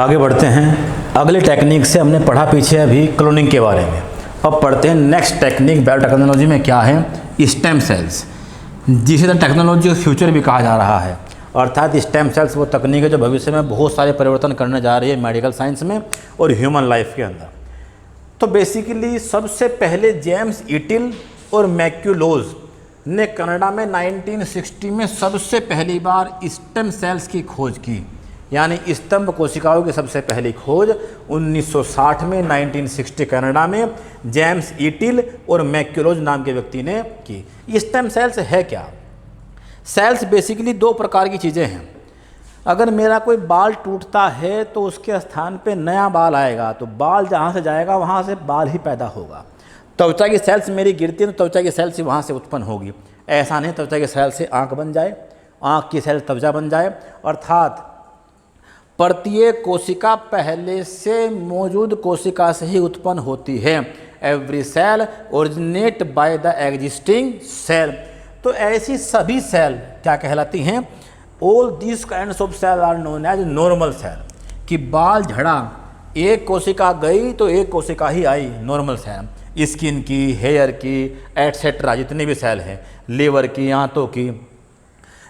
आगे बढ़ते हैं। अगले टेक्निक से हमने पढ़ा पीछे अभी क्लोनिंग के बारे में। अब पढ़ते हैं नेक्स्ट टेक्निक बायोटेक्नोलॉजी में क्या है, स्टेम सेल्स, जिसे तो टेक्नोलॉजी का फ्यूचर भी कहा जा रहा है। अर्थात स्टेम सेल्स वो तकनीक है जो भविष्य में बहुत सारे परिवर्तन करने जा रही है मेडिकल साइंस में और ह्यूमन लाइफ के अंदर। तो बेसिकली सबसे पहले जेम्स इटिल और मैक्यूलोज ने कनाडा में 1960 में सबसे पहली बार स्टेम सेल्स की खोज की, यानी स्तंभ कोशिकाओं की सबसे पहली खोज 1960 में 1960 कनाडा में जेम्स इटिल और मैक्यूलोज नाम के व्यक्ति ने की। स्टेम सेल्स है क्या? सेल्स बेसिकली दो प्रकार की चीज़ें हैं। अगर मेरा कोई बाल टूटता है तो उसके स्थान पे नया बाल आएगा, तो बाल जहाँ से जाएगा वहाँ से बाल ही पैदा होगा। त्वचा की सेल्स मेरी गिरती है तो त्वचा की सेल्स ही वहाँ से उत्पन्न होगी। ऐसा नहीं त्वचा की सेल से आँख बन जाए, आँख की सेल त्वचा बन जाए। अर्थात प्रत्येक कोशिका पहले से मौजूद कोशिका से ही उत्पन्न होती है। Every cell originate by the existing cell. तो ऐसी सभी सेल क्या कहलाती हैं? All this kinds of cell are known as normal cell. कि बाल झड़ा, एक कोशिका गई तो एक कोशिका ही आई, नॉर्मल सेल। स्किन की, हेयर की, एटसेट्रा, जितनी भी सेल हैं, लीवर की, आंतों की।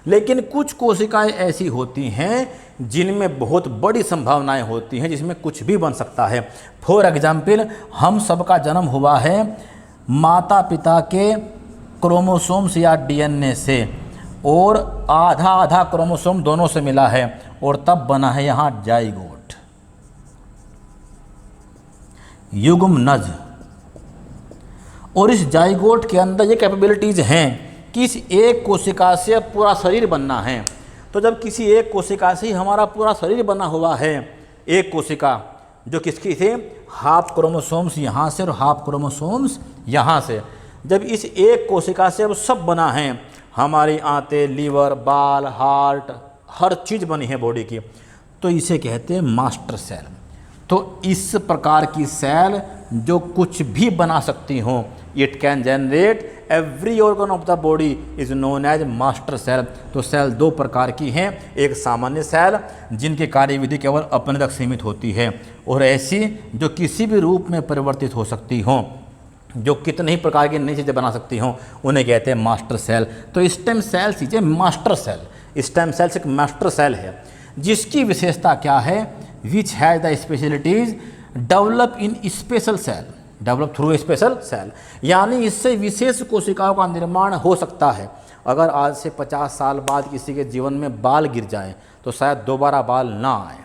लेकिन कुछ कोशिकाएं ऐसी होती हैं जिनमें बहुत बड़ी संभावनाएं होती हैं, जिसमें कुछ भी बन सकता है। फॉर एग्जाम्पल, हम सबका जन्म हुआ है माता पिता के क्रोमोसोम्स या डीएनए से, और आधा आधा क्रोमोसोम दोनों से मिला है, और तब बना है यहाँ जाइगोट, युग्मनज। और इस जाइगोट के अंदर ये कैपेबिलिटीज़ हैं कि इस एक कोशिका से पूरा शरीर बनना है। तो जब किसी एक कोशिका से ही हमारा पूरा शरीर बना हुआ है, एक कोशिका जो किसकी थी, हाफ क्रोमोसोम्स यहाँ से और हाफ क्रोमोसोम्स यहाँ से, जब इस एक कोशिका से अब सब बना है, हमारी आंतें, लीवर, बाल, हार्ट, हर चीज़ बनी है बॉडी की, तो इसे कहते हैं मास्टर सेल। तो इस प्रकार की सेल जो कुछ भी बना सकती हों, it can generate every organ of the body is known as master cell. तो सेल दो प्रकार की हैं, एक सामान्य सेल जिनकी कार्यविधि केवल अपने तक सीमित होती है, और ऐसी जो किसी भी रूप में परिवर्तित हो सकती हों, जो कितने ही प्रकार की नई चीज़ें बना सकती हों, उन्हें कहते हैं मास्टर सेल। तो स्टेम सेल चीज़ें मास्टर सेल, स्टेम सेल्स एक मास्टर सेल है जिसकी विशेषता क्या है, which has the specialities develop in special cell, develop through special cell, यानी इससे विशेष कोशिकाओं का निर्माण हो सकता है। अगर आज से 50 साल बाद किसी के जीवन में बाल गिर जाए तो शायद दोबारा बाल ना आए,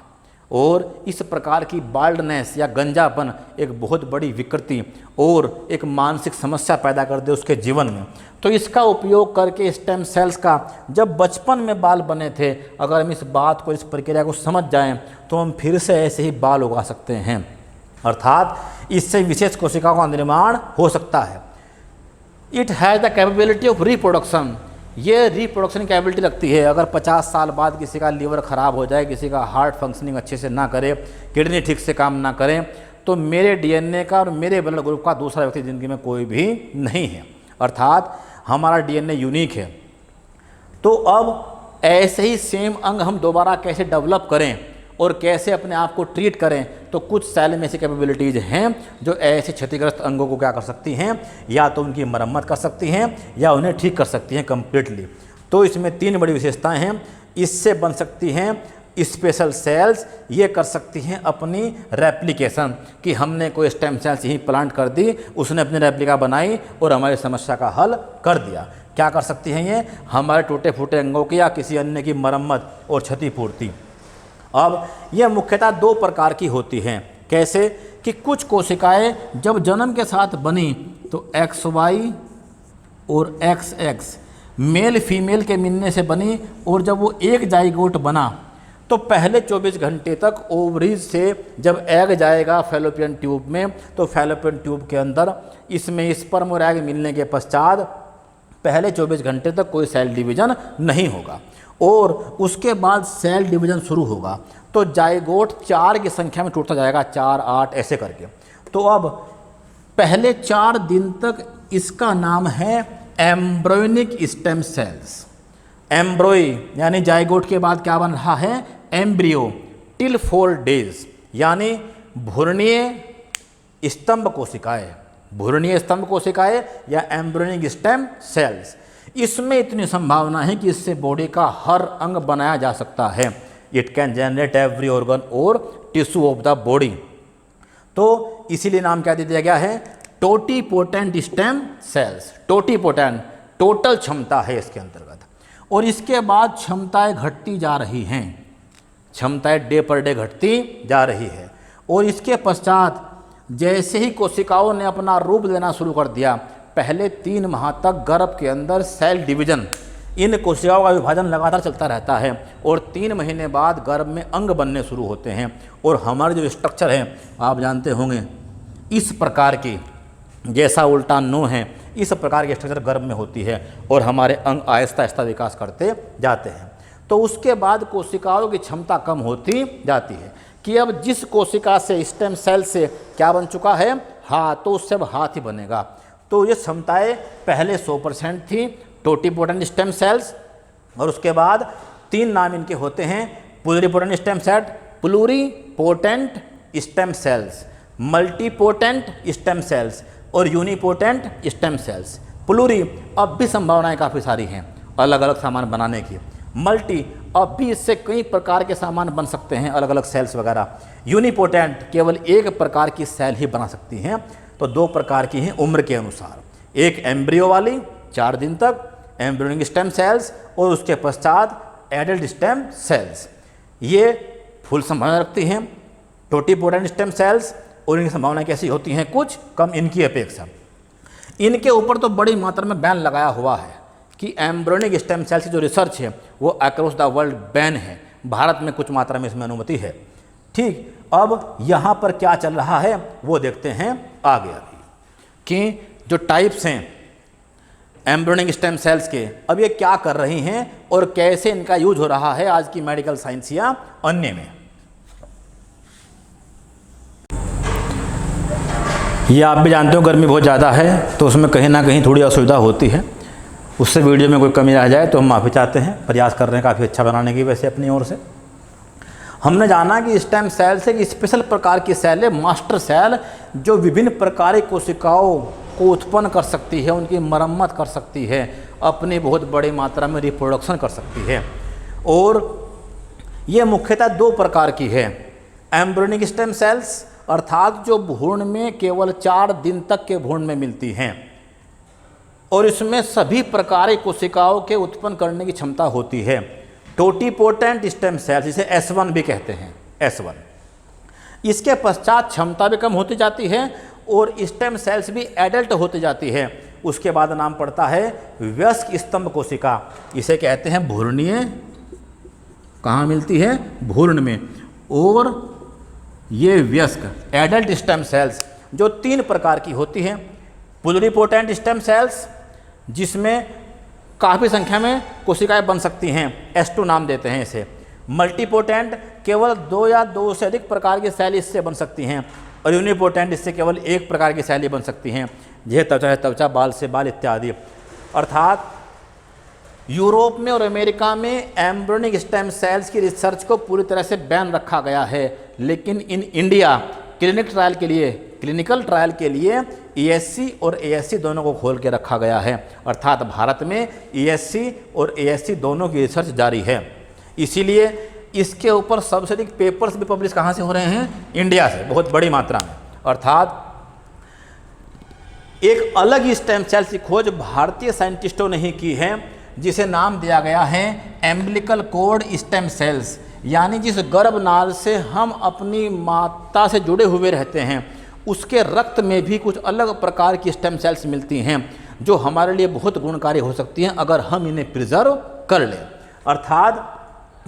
और इस प्रकार की बाल्डनेस या गंजापन एक बहुत बड़ी विकृति और एक मानसिक समस्या पैदा कर दे उसके जीवन में। तो इसका उपयोग करके स्टेम सेल्स का जब बचपन में बाल बने थे, अगर हम इस बात को, इस प्रक्रिया को समझ जाएं तो हम फिर से ऐसे ही बाल उगा सकते हैं। अर्थात इससे विशेष कोशिकाओं का निर्माण हो सकता है। It has the capability of reproduction, ये रिप्रोडक्शन की एबिलिटी रखती है। अगर 50 साल बाद किसी का लीवर ख़राब हो जाए, किसी का हार्ट फंक्शनिंग अच्छे से ना करे, किडनी ठीक से काम ना करे, तो मेरे डीएनए का और मेरे ब्लड ग्रुप का दूसरा व्यक्ति ज़िंदगी में कोई भी नहीं है। अर्थात हमारा डीएनए यूनिक है। तो अब ऐसे ही सेम अंग हम दोबारा कैसे डेवलप करें और कैसे अपने आप को ट्रीट करें, तो कुछ सेल में ऐसी कैपेबिलिटीज़ हैं जो ऐसे क्षतिग्रस्त अंगों को क्या कर सकती हैं, या तो उनकी मरम्मत कर सकती हैं या उन्हें ठीक कर सकती हैं कम्प्लीटली। तो इसमें 3 बड़ी विशेषताएं हैं। इससे बन सकती हैं स्पेशल सेल्स, ये कर सकती हैं अपनी रेप्लिकेशन, कि हमने कोई स्टेम सेल्स यहीं प्लांट कर दी, उसने अपनी रेप्लिका बनाई और हमारी समस्या का हल कर दिया। क्या कर सकती हैं ये, हमारे टूटे फूटे अंगों की या किसी अन्य की मरम्मत और क्षतिपूर्ति। अब यह मुख्यतः 2 प्रकार की होती हैं। कैसे कि कुछ कोशिकाएं जब जन्म के साथ बनी तो XY और XX मेल फीमेल के मिलने से बनी, और जब वो एक जाइगोट बना तो पहले 24 घंटे तक ओवरीज से जब एग जाएगा फैलोपियन ट्यूब में, तो फैलोपियन ट्यूब के अंदर इसमें स्पर्म और एग मिलने के पश्चात पहले 24 घंटे तक कोई सेल डिवीज़न नहीं होगा, और उसके बाद सेल डिवीज़न शुरू होगा। तो जाइगोट 4 की संख्या में टूटता जाएगा, 4, 8 ऐसे करके। तो अब पहले 4 दिन तक इसका नाम है एम्ब्रोनिक स्टेम सेल्स। एम्ब्रोई यानी जाइगोट के बाद क्या बन रहा है, एम्ब्रियो, टिल 4 days, यानी भ्रूणीय स्तंभ कोशिकाएं, भ्रूणीय स्तंभ कोशिकाएं या एम्ब्रियोनिक स्टेम सेल्स, इसमें इतनी संभावना है कि इससे बॉडी का हर अंग बनाया जा सकता है। It can generate every organ और टिश्यू ऑफ द बॉडी। तो इसीलिए नाम क्या दे दिया गया है, totipotent stem cells. Totipotent, total क्षमता है इसके अंतर्गत। और इसके बाद क्षमताएं घटती जा रही हैं, क्षमताएं डे पर डे घटती जा रही है। और इसके पश्चात जैसे ही कोशिकाओं ने अपना रूप लेना शुरू कर दिया, पहले 3 माह तक गर्भ के अंदर सेल डिवीजन, इन कोशिकाओं का विभाजन लगातार चलता रहता है और 3 महीने बाद गर्भ में अंग बनने शुरू होते हैं। और हमारे जो स्ट्रक्चर है आप जानते होंगे, इस प्रकार की, जैसा उल्टा नो है, इस प्रकार की स्ट्रक्चर गर्भ में होती है और हमारे अंग आहिस्ता आहिस्ता विकास करते जाते हैं। तो उसके बाद कोशिकाओं की क्षमता कम होती जाती है कि अब जिस कोशिका से, स्टेम सेल से क्या बन चुका है, हाथ, तो उससे अब हाथ ही बनेगा। तो ये क्षमताएं पहले 100% थी, टोटीपोटेंट स्टेम सेल्स, और उसके बाद 3 नाम इनके होते हैं, pluripotent stem cell, pluripotent stem cells, multipotent stem cells और यूनिपोटेंट स्टेम सेल्स। प्लूरी, अब भी संभावनाएं काफ़ी सारी हैं अलग अलग सामान बनाने की। मल्टी, अब भी इससे कई प्रकार के सामान बन सकते हैं, अलग अलग सेल्स वगैरह। यूनिपोटेंट, केवल एक प्रकार की सेल ही बना सकती हैं। तो 2 प्रकार की हैं उम्र के अनुसार, एक एम्ब्रियो वाली 4 दिन तक एम्ब्रियोनिक स्टेम सेल्स, और उसके पश्चात एडल्ट स्टेम सेल्स। ये फुल संभावना रखती हैं। टोटीपोटेंट स्टेम सेल्स, और इनकी संभावना कैसी होती हैं, कुछ कम इनकी अपेक्षा। इनके ऊपर तो बड़ी मात्रा में बैन लगाया हुआ है कि एम्ब्रियोनिक स्टेम सेल्स की जो रिसर्च है वो अक्रॉस द वर्ल्ड बैन है। भारत में कुछ मात्रा में इसमें अनुमति है। ठीक, अब यहाँ पर क्या चल रहा है वो देखते हैं आगे अभी, कि जो टाइप्स हैं एम्ब्रियोनिक स्टेम सेल्स के, अब ये क्या कर रही हैं और कैसे इनका यूज हो रहा है आज की मेडिकल साइंस या अन्य में। ये आप भी जानते हो गर्मी बहुत ज़्यादा है, तो उसमें कहीं ना कहीं थोड़ी असुविधा होती है। उससे वीडियो में कोई कमी रह जाए तो हम माफ़ी चाहते हैं। प्रयास कर रहे हैं काफ़ी अच्छा बनाने की वैसे अपनी ओर से। हमने जाना कि स्टेम सेल्स एक स्पेशल प्रकार की सेल है, मास्टर सेल, जो विभिन्न प्रकार की कोशिकाओं को उत्पन्न कर सकती है, उनकी मरम्मत कर सकती है, अपनी बहुत बड़ी मात्रा में रिप्रोडक्शन कर सकती है। और ये मुख्यतः 2 प्रकार की है। एम्ब्रियोनिक स्टेम सेल्स, अर्थात जो भ्रूण में केवल 4 दिन तक के भ्रूण में मिलती हैं, और इसमें सभी प्रकार की कोशिकाओं के उत्पन्न करने की क्षमता होती है। टोटीपोटेंट स्टेम सेल्स, इसे S1 भी कहते हैं, S1। इसके पश्चात क्षमता भी कम होती जाती है और स्टेम सेल्स भी एडल्ट होती जाती है। उसके बाद नाम पड़ता है वयस्क स्तंभ कोशिका, इसे कहते हैं भ्रूणीय, कहाँ मिलती है, भ्रूण में। और ये वयस्क एडल्ट स्टेम सेल्स जो 3 प्रकार की होती हैं। प्लूरीपोटेंट स्टेम सेल्स, जिसमें काफ़ी संख्या में कोशिकाएं बन सकती हैं, S2 नाम देते हैं इसे। मल्टीपोटेंट, केवल 2 या 2 से अधिक प्रकार की सेल इससे बन सकती हैं। और यूनिपोटेंट, इससे केवल एक प्रकार की सेल बन सकती हैं, यह त्वचा है त्वचा, बाल से बाल इत्यादि। अर्थात यूरोप में और अमेरिका में एम्ब्रियोनिक स्टेम सेल्स की रिसर्च को पूरी तरह से बैन रखा गया है, लेकिन इन इंडिया क्लिनिकल ट्रायल के लिए ESC और ASC दोनों को खोल के रखा गया है। अर्थात भारत में ESC और ASC दोनों की रिसर्च जारी है। इसीलिए इसके ऊपर सबसे अधिक पेपर्स भी पब्लिश कहाँ से हो रहे हैं, इंडिया से, बहुत बड़ी मात्रा में। अर्थात एक अलग स्टेम सेल्स की खोज भारतीय साइंटिस्टों ने ही की है, जिसे नाम दिया गया है एम्बिलिकल कोर्ड स्टेम सेल्स, यानी जिस गर्भनाल से हम अपनी माता से जुड़े हुए रहते हैं, उसके रक्त में भी कुछ अलग प्रकार की स्टेम सेल्स मिलती हैं, जो हमारे लिए बहुत गुणकारी हो सकती हैं अगर हम इन्हें प्रिजर्व कर लें। अर्थात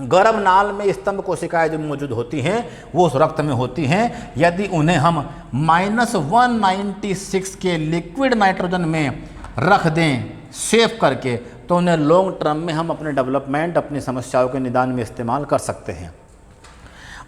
गर्भनाल में स्तंभ कोशिकाएं जो मौजूद होती हैं वो उस रक्त में होती हैं। यदि उन्हें हम -196 के लिक्विड नाइट्रोजन में रख दें सेव करके, तो उन्हें लॉन्ग टर्म में हम अपने डेवलपमेंट, अपनी समस्याओं के निदान में इस्तेमाल कर सकते हैं।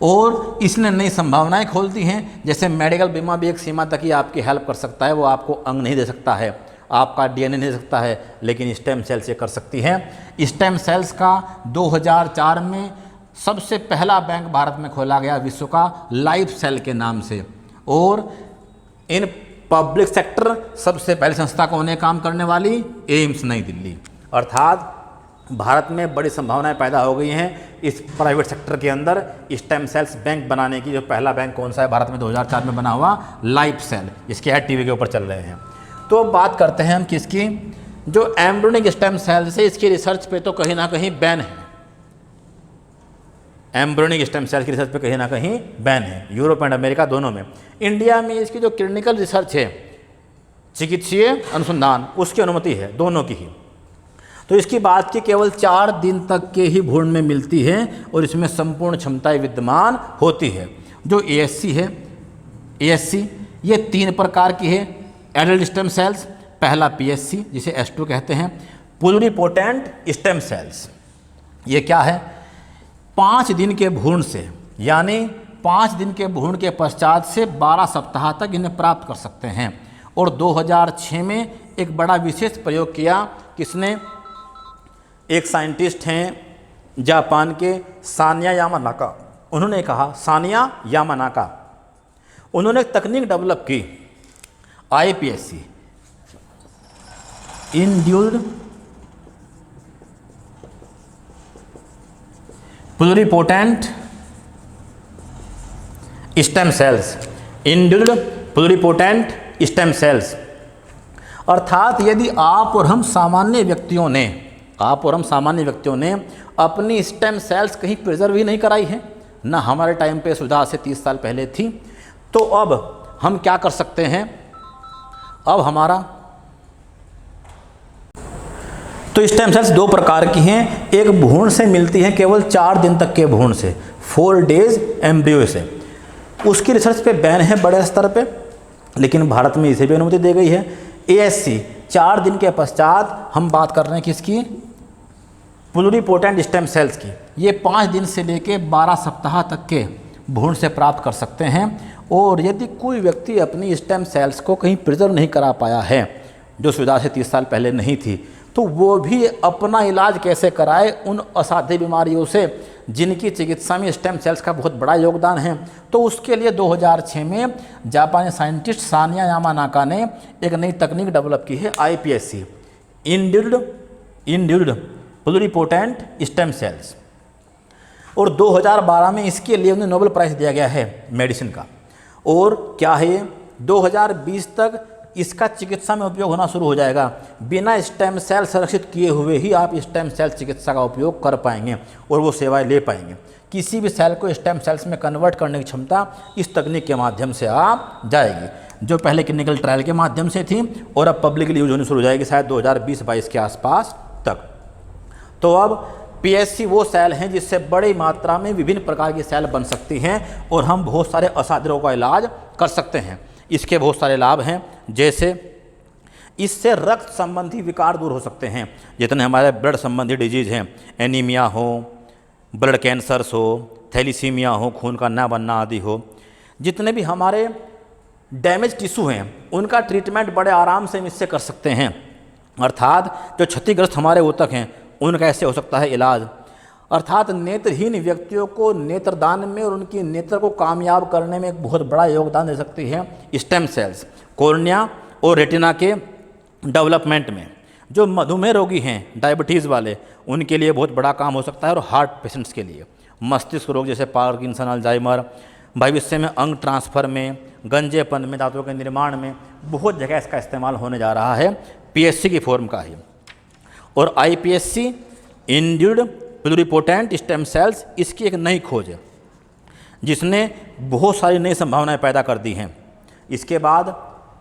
और इसने नई संभावनाएं खोलती हैं। जैसे मेडिकल बीमा भी एक सीमा तक ही आपकी हेल्प कर सकता है, वो आपको अंग नहीं दे सकता है, आपका DNA नहीं दे सकता है, लेकिन स्टेम सेल से कर सकती है। स्टेम सेल्स का 2004 में सबसे पहला बैंक भारत में खोला गया विश्व का लाइफ सेल के नाम से। और इन पब्लिक सेक्टर सबसे पहली संस्था कौन है काम करने वाली? एम्स नई दिल्ली। अर्थात भारत में बड़ी संभावनाएं पैदा हो गई हैं इस प्राइवेट सेक्टर के अंदर स्टेम सेल्स बैंक बनाने की। जो पहला बैंक कौन सा है भारत में 2004 में बना हुआ? Life cell. इसके ऐड टीवी के ऊपर चल रहे हैं। तो बात करते हैं हम किसकी? जो एम्ब्रियोनिक स्टेम सेल्स है इसकी रिसर्च पे तो कहीं ना कहीं बैन है। एम्ब्रियोनिक स्टेम सेल की रिसर्च पे कहीं ना कहीं बैन है, यूरोप एंड अमेरिका दोनों में। इंडिया में इसकी जो क्लिनिकल रिसर्च है, चिकित्सीय अनुसंधान, उसकी अनुमति है, दोनों की ही। तो इसकी बात की केवल 4 दिन तक के ही भ्रूण में मिलती है और इसमें संपूर्ण क्षमताएं विद्यमान होती है। जो एएससी है, एएससी ये 3 प्रकार की है एडल्ट स्टेम सेल्स। पहला पीएससी जिसे एस2 कहते हैं, प्लुरिपोटेंट स्टेम सेल्स। ये क्या है? 5 दिन के भ्रूण से, यानी 5 दिन के भ्रूण के पश्चात से 12 सप्ताह तक इन्हें प्राप्त कर सकते हैं। और 2006 में एक बड़ा विशेष प्रयोग किया। किसने? एक साइंटिस्ट हैं जापान के, सानिया यामानाका। उन्होंने कहा, सानिया यामानाका, उन्होंने एक तकनीक डेवलप की IPSC, induced pluripotent stem cells, induced pluripotent stem cells. अर्थात यदि आप और हम सामान्य व्यक्तियों ने अपनी स्टेम सेल्स कहीं प्रिजर्व ही नहीं कराई है ना, हमारे टाइम पे सुविधा से 30 साल पहले थी, तो अब हम क्या कर सकते हैं? अब हमारा तो स्टेम सेल्स 2 प्रकार की हैं। एक भ्रूण से मिलती है केवल 4 दिन तक के भ्रूण से, 4 डेज एम्ब्रियो से। उसकी रिसर्च पे बैन है बड़े स्तर पे, लेकिन भारत में इसे भी अनुमति दी गई है। एएससी 4 दिन के पश्चात हम बात कर रहे हैं किसकी? प्लुरिपोटेंट स्टेम सेल्स की। ये 5 दिन से लेके 12 सप्ताह तक के भ्रूण से प्राप्त कर सकते हैं। और यदि कोई व्यक्ति अपनी स्टेम सेल्स को कहीं प्रिजर्व नहीं करा पाया है, जो सुविधा से 30 साल पहले नहीं थी, तो वो भी अपना इलाज कैसे कराए उन असाध्य बीमारियों से जिनकी चिकित्सा में स्टेम सेल्स का बहुत बड़ा योगदान है। तो उसके लिए 2006 में जापानी साइंटिस्ट सानिया यामानाका ने एक नई तकनीक डेवलप की है, IPSC, induced pluripotent stem cells. और 2012 में इसके लिए उन्हें नोबेल प्राइज़ दिया गया है मेडिसिन का। और क्या है ये? 2020 तक इसका चिकित्सा में उपयोग होना शुरू हो जाएगा। बिना स्टेम सेल संरक्षित किए हुए ही आप स्टेम सेल चिकित्सा का उपयोग कर पाएंगे और वो सेवाएं ले पाएंगे। किसी भी सेल को स्टेम सेल्स में कन्वर्ट करने की क्षमता इस तकनीक के माध्यम से आप जाएगी, जो पहले क्लिनिकल ट्रायल के माध्यम से थी और अब पब्लिकली यूज होनी शुरू हो जाएगी शायद 2020-22 के आसपास तक। तो अब पीएससी वो सेल हैं जिससे बड़ी मात्रा में विभिन्न प्रकार की सेल बन सकती हैं और हम बहुत सारे असाध्य रोगों का इलाज कर सकते हैं। इसके बहुत सारे लाभ हैं, जैसे इससे रक्त संबंधी विकार दूर हो सकते हैं। जितने हमारे ब्लड संबंधी डिजीज़ हैं, एनीमिया हो, ब्लड कैंसर्स हो, थैलीसीमिया हो, खून का ना बनना आदि हो, जितने भी हमारे डैमेज टिश्यू हैं उनका ट्रीटमेंट बड़े आराम से हम इससे कर सकते हैं। अर्थात जो क्षतिग्रस्त हमारे ऊतक हैं उनका ऐसे हो सकता है इलाज। अर्थात नेत्रहीन व्यक्तियों को नेत्रदान में और उनकी नेत्र को कामयाब करने में एक बहुत बड़ा योगदान दे सकती है स्टेम सेल्स। कॉर्निया और रेटिना के डेवलपमेंट में, जो मधुमेह रोगी हैं, डायबिटीज़ वाले, उनके लिए बहुत बड़ा काम हो सकता है। और हार्ट पेशेंट्स के लिए, मस्तिष्क रोग जैसे पार्किंसन, अल्जाइमर, भविष्य में अंग ट्रांसफ़र में, गंजेपन में, दांतों के निर्माण में बहुत जगह इसका इस्तेमाल होने जा रहा है, पीएससी की फॉर्म का ही। और IPSC, induced pluripotent stem cells, इसकी एक नई खोज है जिसने बहुत सारी नई संभावनाएं पैदा कर दी हैं। इसके बाद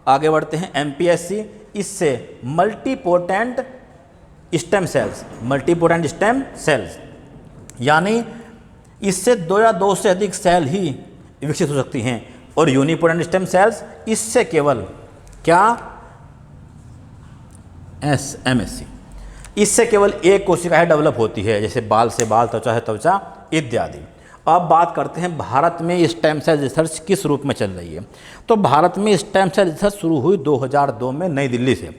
आगे बढ़ते हैं एमपीएससी, इससे multipotent stem cells, multipotent stem sales, यानी इससे 2 या 2 से अधिक सेल ही विकसित हो सकती हैं। और यूनिपोटेंट स्टेम सेल्स, इससे केवल क्या एमएससी, इससे केवल एक कोशिका डेवलप होती है, जैसे बाल से बाल, त्वचा है त्वचा इत्यादि। अब बात करते हैं भारत में स्टेम सेल रिसर्च किस रूप में चल रही है। तो भारत में स्टेम सेल रिसर्च शुरू हुई 2002 में नई दिल्ली से,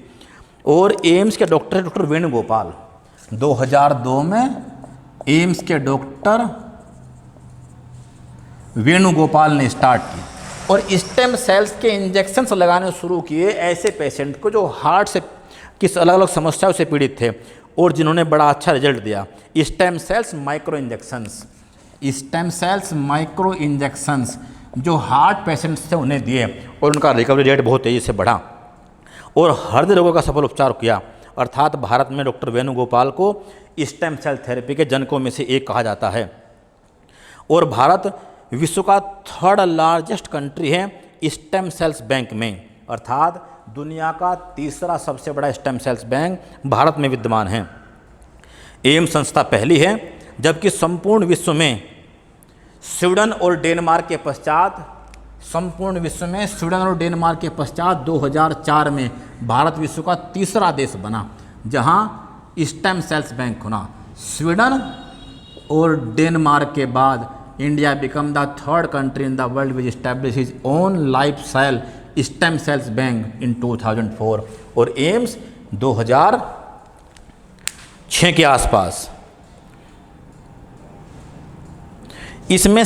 और एम्स के डॉक्टर वेणुगोपाल, 2002 में एम्स के डॉक्टर वेणुगोपाल ने स्टार्ट की और स्टेम सेल्स के इंजेक्शन्स लगाने शुरू किए ऐसे पेशेंट को जो हार्ट से किस अलग अलग समस्याओं से पीड़ित थे और जिन्होंने बड़ा अच्छा रिजल्ट दिया। Stem cells micro injections, stem cells micro injections जो हार्ट पेशेंट्स थे उन्हें दिए और उनका रिकवरी रेट बहुत तेज़ी से बढ़ा और हृदय रोगों का सफल उपचार किया। अर्थात भारत में डॉक्टर वेणुगोपाल को स्टेम सेल थेरेपी के जनकों में से एक कहा जाता है और भारत विश्व का 3rd लार्जेस्ट कंट्री है स्टेम सेल्स बैंक में, अर्थात दुनिया का 3रा सबसे बड़ा स्टेम सेल्स बैंक भारत में विद्यमान है। एम्स संस्था पहली है, जबकि संपूर्ण विश्व में स्वीडन और डेनमार्क के पश्चात 2004 में भारत विश्व का 3रा देश बना जहां स्टेम सेल्स बैंक खुला। स्वीडन और डेनमार्क के बाद India become the 3rd country in the world which establish his own life cell stem cells bank in 2004 और एम्स 2006 के आसपास। इसमें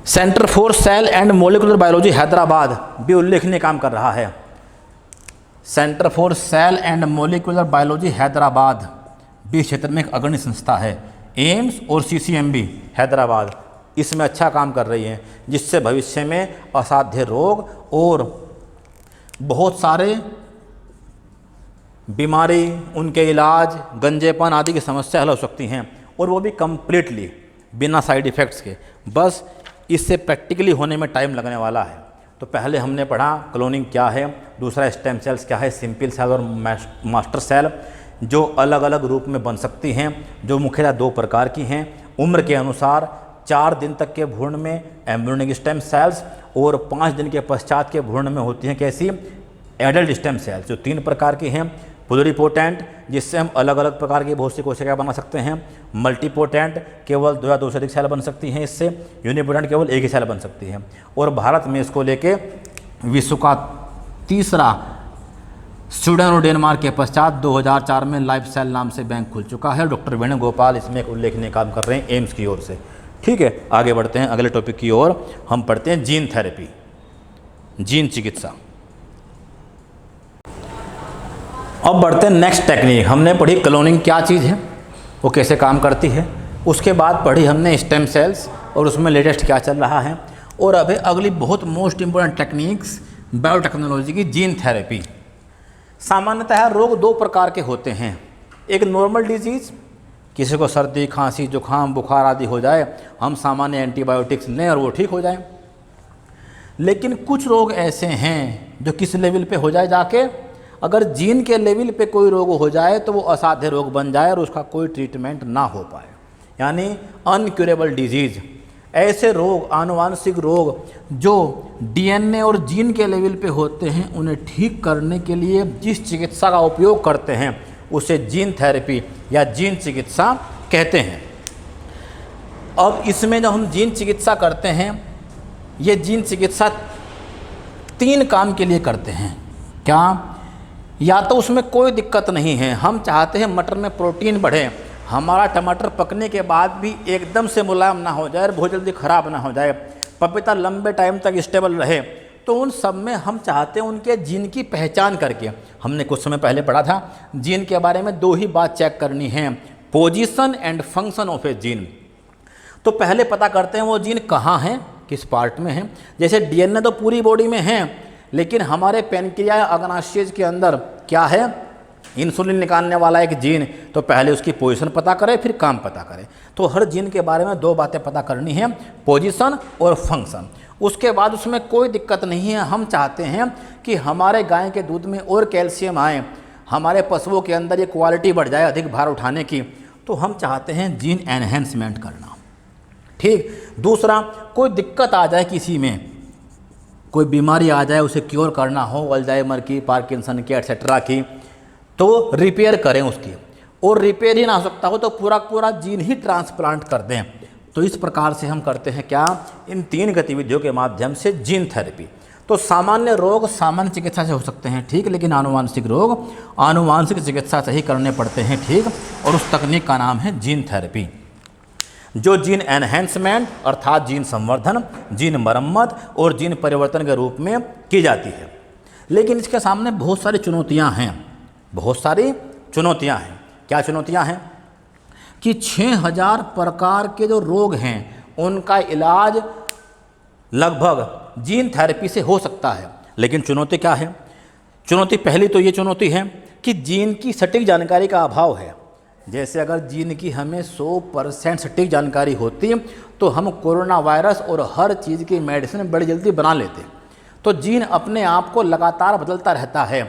centre for cell and molecular biology Hyderabad भी उल्लेखनीय काम कर रहा है। Centre for cell and molecular biology Hyderabad भी क्षेत्र में एक अग्रणी संस्था है। एम्स और सीसीएमबी हैदराबाद इसमें अच्छा काम कर रही है, जिससे भविष्य में असाध्य रोग और बहुत सारे बीमारी, उनके इलाज, गंजेपन आदि की समस्या हल हो सकती हैं और वो भी कम्प्लीटली बिना साइड इफ़ेक्ट्स के। बस इससे प्रैक्टिकली होने में टाइम लगने वाला है। तो पहले हमने पढ़ा क्लोनिंग क्या है, दूसरा स्टेम सेल्स क्या है, सिंपल सेल और मास्टर सेल जो अलग अलग रूप में बन सकती हैं, जो मुख्यतः 2 प्रकार की हैं। उम्र के अनुसार 4 दिन तक के भ्रूण में एम्ब्रियोनिक स्टेम सेल्स और 5 दिन के पश्चात के भ्रूण में होती हैं कैसी, एडल्ट स्टेम सेल्स, जो 3 प्रकार की हैं। प्लुरिपोटेंट, जिससे हम अलग अलग प्रकार की बहुत सी कोशिकाएं बना सकते हैं। मल्टीपोटेंट, केवल 2 या 2 से अधिक सेल बन सकती हैं इससे। यूनिपोटेंट, केवल एक ही सेल बन सकती है। और भारत में इसको लेके विश्व का 3रा स्वीडन और डेनमार्क के पश्चात 2004 में लाइफ सेल नाम से बैंक खुल चुका है। डॉक्टर वेणुगोपाल इसमें एक उल्लेखनीय काम कर रहे हैं एम्स की ओर से। ठीक है, आगे बढ़ते हैं अगले टॉपिक की ओर। हम पढ़ते हैं जीन थेरेपी, जीन चिकित्सा। अब बढ़ते हैं नेक्स्ट टेक्निक। हमने पढ़ी क्लोनिंग क्या चीज़ है, वो कैसे काम करती है। उसके बाद पढ़ी हमने स्टेम सेल्स और उसमें लेटेस्ट क्या चल रहा है। और अभी अगली बहुत मोस्ट इंपॉर्टेंट टेक्निक्स बायोटेक्नोलॉजी की जीन थेरेपी। सामान्यतः रोग 2 प्रकार के होते हैं। एक नॉर्मल डिजीज़, किसी को सर्दी, खांसी, जुकाम, बुखार आदि हो जाए, हम सामान्य एंटीबायोटिक्स लें और वो ठीक हो जाए। लेकिन कुछ रोग ऐसे हैं जो किस लेवल पे हो जाए जाके, अगर जीन के लेवल पे कोई रोग हो जाए तो वो असाध्य रोग बन जाए और उसका कोई ट्रीटमेंट ना हो पाए, यानी अनक्यूरेबल डिजीज़। ऐसे रोग, आनुवांशिक रोग जो डीएनए और जीन के लेवल पे होते हैं, उन्हें ठीक करने के लिए जिस चिकित्सा का उपयोग करते हैं उसे जीन थेरेपी या जीन चिकित्सा कहते हैं। अब इसमें जब हम जीन चिकित्सा करते हैं, ये जीन चिकित्सा 3 काम के लिए करते हैं। क्या? या तो उसमें कोई दिक्कत नहीं है, हम चाहते हैं मटर में प्रोटीन बढ़े, हमारा टमाटर पकने के बाद भी एकदम से मुलायम ना हो जाए और बहुत जल्दी ख़राब ना हो जाए, पपीता लंबे टाइम तक स्टेबल रहे, तो उन सब में हम चाहते हैं उनके जीन की पहचान करके। हमने कुछ समय पहले पढ़ा था जीन के बारे में 2 ही बात चेक करनी है, position and function of A gene. तो पहले पता करते हैं वो जीन कहाँ है, किस पार्ट में है। जैसे डीएनए तो पूरी बॉडी में है, लेकिन हमारे पेनक्रिया अग्नाशयज के अंदर क्या है, इंसुलिन निकालने वाला एक जीन, तो पहले उसकी पोजीशन पता करें फिर काम पता करें। तो हर जीन के बारे में 2 बातें पता करनी है, पोजीशन और फंक्शन। उसके बाद उसमें कोई दिक्कत नहीं है, हम चाहते हैं कि हमारे गाय के दूध में और कैल्शियम आए, हमारे पशुओं के अंदर ये क्वालिटी बढ़ जाए अधिक भार उठाने की, तो हम चाहते हैं जीन एनहेंसमेंट करना। ठीक। दूसरा, कोई दिक्कत आ जाए किसी में, कोई बीमारी आ जाए, उसे क्योर करना हो, अल्जाइमर की, पार्किंसन की, एटसेट्रा की, तो रिपेयर करें उसकी। और रिपेयर ही ना हो सकता हो तो पूरा जीन ही ट्रांसप्लांट कर दें। तो इस प्रकार से हम करते हैं क्या, इन 3 गतिविधियों के माध्यम से जीन थेरेपी। तो सामान्य रोग सामान्य चिकित्सा से हो सकते हैं, ठीक, लेकिन आनुवांशिक रोग आनुवांशिक चिकित्सा से ही करने पड़ते हैं, ठीक। और उस तकनीक का नाम है जीन थेरेपी। जो जीन एनहेंसमेंट अर्थात जीन संवर्धन, जीन मरम्मत और जीन परिवर्तन के रूप में की जाती है। लेकिन इसके सामने बहुत सारी चुनौतियां हैं, बहुत सारी चुनौतियां हैं। क्या चुनौतियां हैं? कि 6000 प्रकार के जो रोग हैं उनका इलाज लगभग जीन थेरेपी से हो सकता है। लेकिन चुनौती क्या है? चुनौती पहली तो ये चुनौती है कि जीन की सटीक जानकारी का अभाव है। जैसे अगर जीन की हमें 100% सटीक जानकारी होती तो हम कोरोना वायरस और हर चीज़ की मेडिसिन बड़ी जल्दी बना लेते। तो जीन अपने आप को लगातार बदलता रहता है,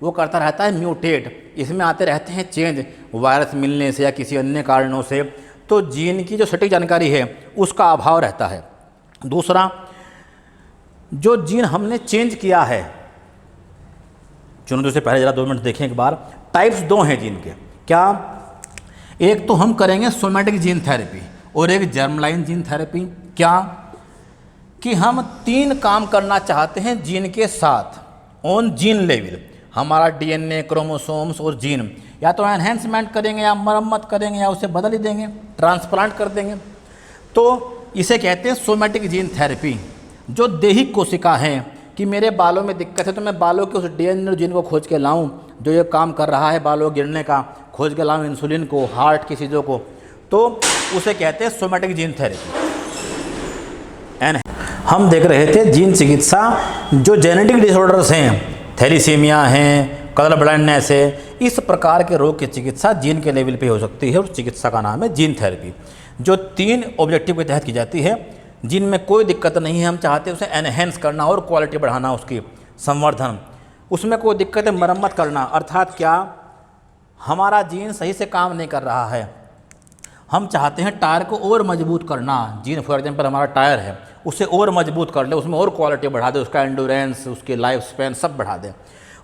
वो करता रहता है म्यूटेट, इसमें आते रहते हैं चेंज, वायरस मिलने से या किसी अन्य कारणों से। तो जीन की जो सटीक जानकारी है उसका अभाव रहता है। दूसरा, जो जीन हमने चेंज किया है, चुनौती से पहले जरा 2 मिनट देखें एक बार। टाइप्स 2 हैं जीन के। क्या? एक तो हम करेंगे सोमैटिक जीन थेरेपी और एक जर्मलाइन जीन थेरेपी। क्या? कि हम 3 काम करना चाहते हैं जीन के साथ ऑन जीन लेवल। हमारा डीएनए, क्रोमोसोम्स और जीन या तो एनहेंसमेंट करेंगे या मरम्मत करेंगे या उसे बदल ही देंगे, ट्रांसप्लांट कर देंगे। तो इसे कहते हैं सोमैटिक जीन थेरेपी। जो देहिक कोशिका हैं कि मेरे बालों में दिक्कत है तो मैं बालों के उस डीएनए और जीन को खोज के लाऊं जो ये काम कर रहा है, बालों गिरने का खोज के लाऊं, इंसुलिन को, हार्ट की चीज़ों को, तो उसे कहते हैं सोमैटिक जीन थेरेपी। हम देख रहे थे जीन चिकित्सा, जो जेनेटिक डिसऑर्डर्स हैं, थैलीसीमिया हैं, कलर ब्लाइंडनेस है, इस प्रकार के रोग की चिकित्सा जीन के लेवल पे हो सकती है और चिकित्सा का नाम है जीन थेरेपी, जो 3 ऑब्जेक्टिव के तहत की जाती है। जिन में कोई दिक्कत नहीं है, हम चाहते हैं उसे एनहेंस करना और क्वालिटी बढ़ाना, उसकी संवर्धन, उसमें कोई दिक्कत है मरम्मत करना, अर्थात क्या, हमारा जीन सही से काम नहीं कर रहा है, हम चाहते हैं टायर को और मजबूत करना। जीन फॉर एग्जांपल हमारा टायर है, उसे और मजबूत कर ले, उसमें और क्वालिटी बढ़ा दे, उसका एंडोरेंस, उसकी लाइफ स्पैन सब बढ़ा दे।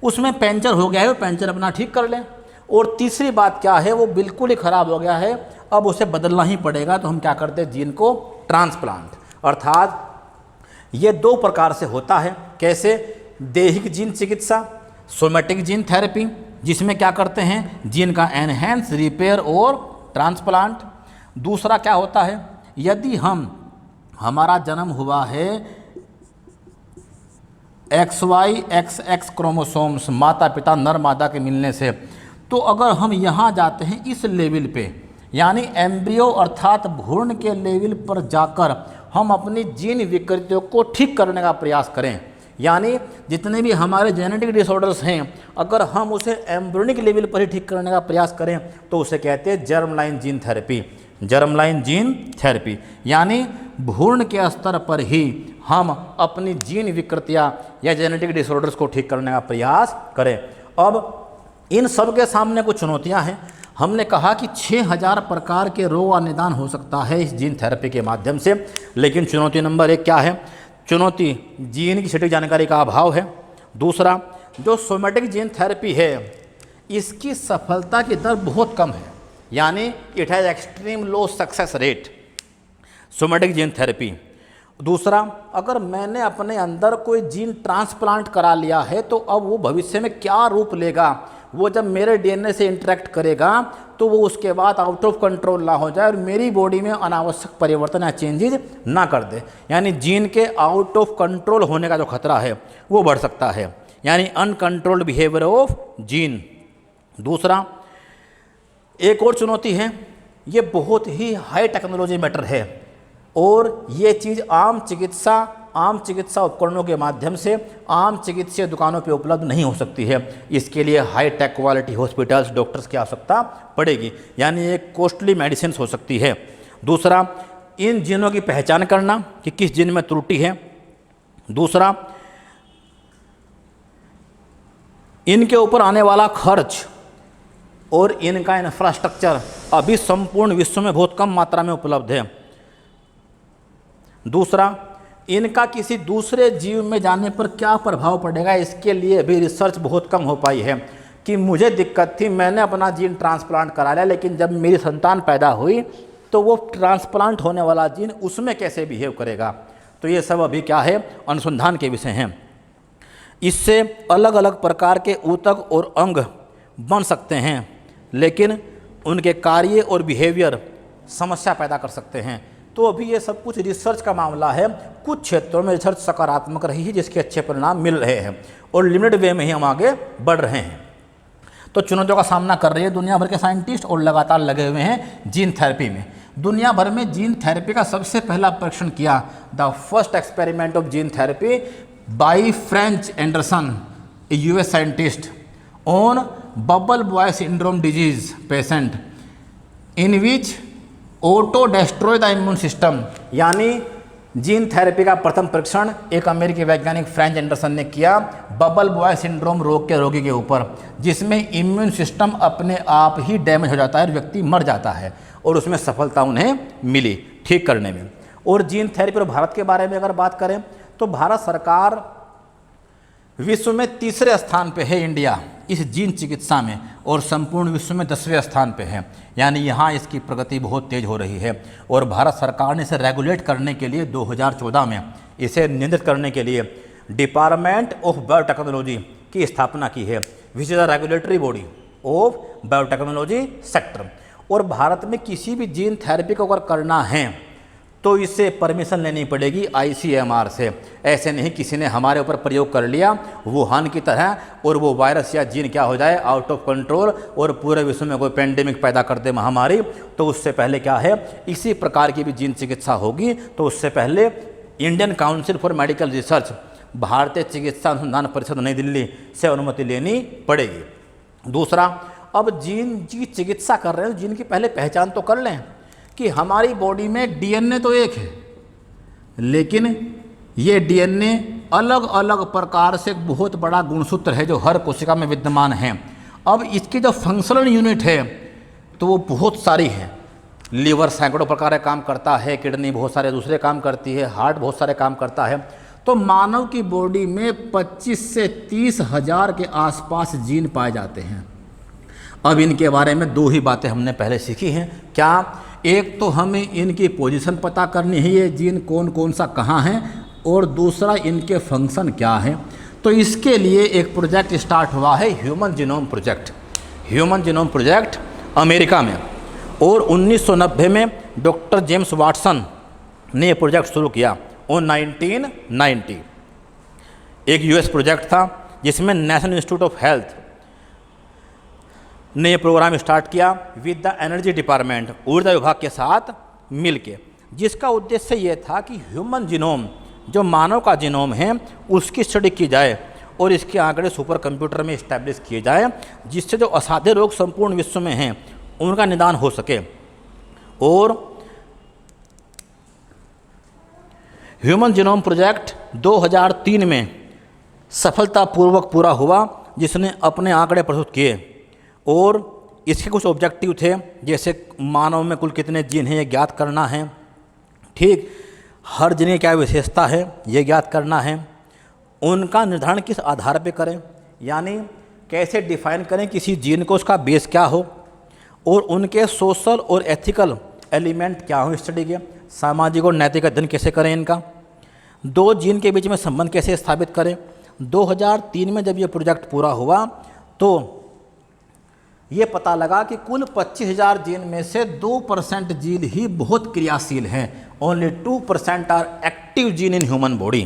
उसमें पंचर हो गया है, वो पंचर अपना ठीक कर लें। और तीसरी बात क्या है, वो बिल्कुल ही ख़राब हो गया है, अब उसे बदलना ही पड़ेगा, तो हम क्या करते हैं, जीन को ट्रांसप्लांट। अर्थात ये 2 प्रकार से होता है। कैसे? देहिक जीन चिकित्सा, सोमैटिक जीन थेरेपी, जिसमें क्या करते हैं, जीन का एनहेंस, रिपेयर और ट्रांसप्लांट। दूसरा क्या होता है, यदि हमारा जन्म हुआ है XY XX क्रोमोसोम्स, माता पिता नर मादा के मिलने से, तो अगर हम यहाँ जाते हैं इस लेवल पे, यानी एम्ब्रियो अर्थात भ्रूण के लेवल पर जाकर हम अपनी जीन विकृतियों को ठीक करने का प्रयास करें, यानी जितने भी हमारे जेनेटिक डिसऑर्डर्स हैं अगर हम उसे एम्ब्रियोनिक लेवल पर ही ठीक करने का प्रयास करें तो उसे कहते हैं germline gene therapy. Germline gene therapy यानी भ्रूण के स्तर पर ही हम अपनी जीन विकृतियाँ या जेनेटिक डिसऑर्डर्स को ठीक करने का प्रयास करें। अब इन सब के सामने कुछ चुनौतियाँ हैं। हमने कहा कि 6000 प्रकार के रोग का निदान हो सकता है इस जीन थेरेपी के माध्यम से, लेकिन चुनौती नंबर 1 क्या है? चुनौती जीन की सटीक जानकारी का अभाव है। दूसरा, जो सोमैटिक जीन थेरेपी है इसकी सफलता की दर बहुत कम है, यानी it has extreme low success rate, somatic gene therapy. दूसरा, अगर मैंने अपने अंदर कोई जीन ट्रांसप्लांट करा लिया है तो अब वो भविष्य में क्या रूप लेगा, वो जब मेरे डीएनए से इंटरेक्ट करेगा तो वो उसके बाद आउट ऑफ कंट्रोल ना हो जाए और मेरी बॉडी में अनावश्यक परिवर्तन या चेंजेज ना कर दे, यानी जीन के आउट ऑफ कंट्रोल होने का जो खतरा है वो बढ़ सकता है, यानी अनकंट्रोल्ड बिहेवियर ऑफ जीन। दूसरा, एक और चुनौती है, ये बहुत ही हाई टेक्नोलॉजी मैटर है और ये चीज़ आम चिकित्सा उपकरणों के माध्यम से आम चिकित्सीय दुकानों पे उपलब्ध नहीं हो सकती है। इसके लिए high tech quality hospitals, doctors की आवश्यकता पड़ेगी, यानी एक कॉस्टली मेडिसिन हो सकती है। दूसरा, इन जीनों की पहचान करना कि किस जीन में त्रुटि है। दूसरा, इनके ऊपर आने वाला खर्च और इनका इंफ्रास्ट्रक्चर अभी संपूर्ण विश्व में बहुत कम मात्रा में उपलब्ध है। दूसरा, इनका किसी दूसरे जीव में जाने पर क्या प्रभाव पड़ेगा, इसके लिए अभी रिसर्च बहुत कम हो पाई है। कि मुझे दिक्कत थी, मैंने अपना जीन ट्रांसप्लांट करा लिया, लेकिन जब मेरी संतान पैदा हुई तो वो ट्रांसप्लांट होने वाला जीन उसमें कैसे बिहेव करेगा, तो ये सब अभी क्या है, अनुसंधान के विषय हैं। इससे अलग अलग प्रकार के ऊतक और अंग बन सकते हैं, लेकिन उनके कार्य और बिहेवियर समस्या पैदा कर सकते हैं। तो अभी ये सब कुछ रिसर्च का मामला है, कुछ क्षेत्रों में रिसर्च सकारात्मक रही है जिसके अच्छे परिणाम मिल रहे हैं और लिमिटेड वे में ही हम आगे बढ़ रहे हैं। तो चुनौतियों का सामना कर रहे हैं दुनिया भर के साइंटिस्ट और लगातार लगे हुए हैं जीन थेरेपी में। दुनिया भर में जीन थेरेपी का सबसे पहला परीक्षण किया, the first experiment of gene therapy by French Anderson, US scientist, on bubble boy syndrome disease patient in which auto destroy the immune system. यानी जीन थेरेपी का प्रथम परीक्षण एक अमेरिकी वैज्ञानिक फ्रेंच एंडरसन ने किया बबल बॉय सिंड्रोम रोग के रोगी के ऊपर, जिसमें इम्यून सिस्टम अपने आप ही डैमेज हो जाता है और व्यक्ति मर जाता है, और उसमें सफलता उन्हें मिली ठीक करने में। और जीन थेरेपी और भारत के बारे में अगर बात करें तो भारत सरकार विश्व में तीसरे स्थान पे है इंडिया इस जीन चिकित्सा में, और संपूर्ण विश्व में 10वें स्थान पे है। यानी यहाँ इसकी प्रगति बहुत तेज हो रही है और भारत सरकार ने इसे रेगुलेट करने के लिए 2014 में इसे नियंत्रित करने के लिए डिपार्टमेंट ऑफ बायोटेक्नोलॉजी की स्थापना की है, which is the regulatory body of biotechnology sector. और भारत में किसी भी जीन थेरेपी को अगर करना है तो इससे परमिशन लेनी पड़ेगी ICMR से। ऐसे नहीं किसी ने हमारे ऊपर प्रयोग कर लिया वुहान की तरह और वो वायरस या जीन क्या हो जाए आउट ऑफ कंट्रोल और पूरे विश्व में कोई पेंडेमिक पैदा कर दे महामारी। तो उससे पहले क्या है, इसी प्रकार की भी जीन चिकित्सा होगी तो उससे पहले Indian council for medical research, भारतीय चिकित्सा अनुसंधान परिषद नई दिल्ली से अनुमति लेनी पड़ेगी। दूसरा, अब जीन की चिकित्सा कर रहे हैं, जीन की पहले पहचान तो कर लें कि हमारी बॉडी में DNA तो एक है, लेकिन ये DNA अलग अलग प्रकार से एक बहुत बड़ा गुणसूत्र है जो हर कोशिका में विद्यमान है। अब इसकी जो फंक्शनल यूनिट है तो वो बहुत सारी है। लीवर सैकड़ों प्रकार का काम करता है, किडनी बहुत सारे दूसरे काम करती है, हार्ट बहुत सारे काम करता है। तो मानव की बॉडी में 25 से 30 हज़ार के आसपास जीन पाए जाते हैं। अब इनके बारे में दो ही बातें हमने पहले सीखी हैं। क्या? एक तो हमें इनकी पोजीशन पता करनी है, ये जीन कौन कौन सा कहाँ है, और दूसरा इनके फंक्शन क्या है। तो इसके लिए एक प्रोजेक्ट स्टार्ट हुआ है, human genome project. Human genome project America में, और 1990 में डॉक्टर जेम्स वाटसन ने ये प्रोजेक्ट शुरू किया और 1990 एक US प्रोजेक्ट था जिसमें नेशनल इंस्टीट्यूट ऑफ हेल्थ ने ये प्रोग्राम स्टार्ट किया विद द एनर्जी डिपार्टमेंट, ऊर्जा विभाग के साथ मिलके, जिसका उद्देश्य ये था कि ह्यूमन जीनोम जो मानव का जीनोम है उसकी स्टडी की जाए और इसके आंकड़े सुपर कंप्यूटर में इस्टेब्लिश किए जाए, जिससे जो असाध्य रोग संपूर्ण विश्व में हैं उनका निदान हो सके। और ह्यूमन जीनोम प्रोजेक्ट 2003 में सफलतापूर्वक पूरा हुआ, जिसने अपने आंकड़े प्रस्तुत किए और इसके कुछ ऑब्जेक्टिव थे, जैसे मानव में कुल कितने जीन हैं ये ज्ञात करना है, ठीक, हर जीन की क्या विशेषता है ये ज्ञात करना है, उनका निर्धारण किस आधार पे करें, यानी कैसे डिफाइन करें किसी जीन को, उसका बेस क्या हो, और उनके सोशल और एथिकल एलिमेंट क्या हो स्टडी के, सामाजिक और नैतिक अध्ययन कैसे करें इनका, दो जीन के बीच में संबंध कैसे स्थापित करें। 2003 में जब ये प्रोजेक्ट पूरा हुआ तो ये पता लगा कि कुल 25,000 जीन में से 2% जीन ही बहुत क्रियाशील हैं, only 2% are active gene in human body,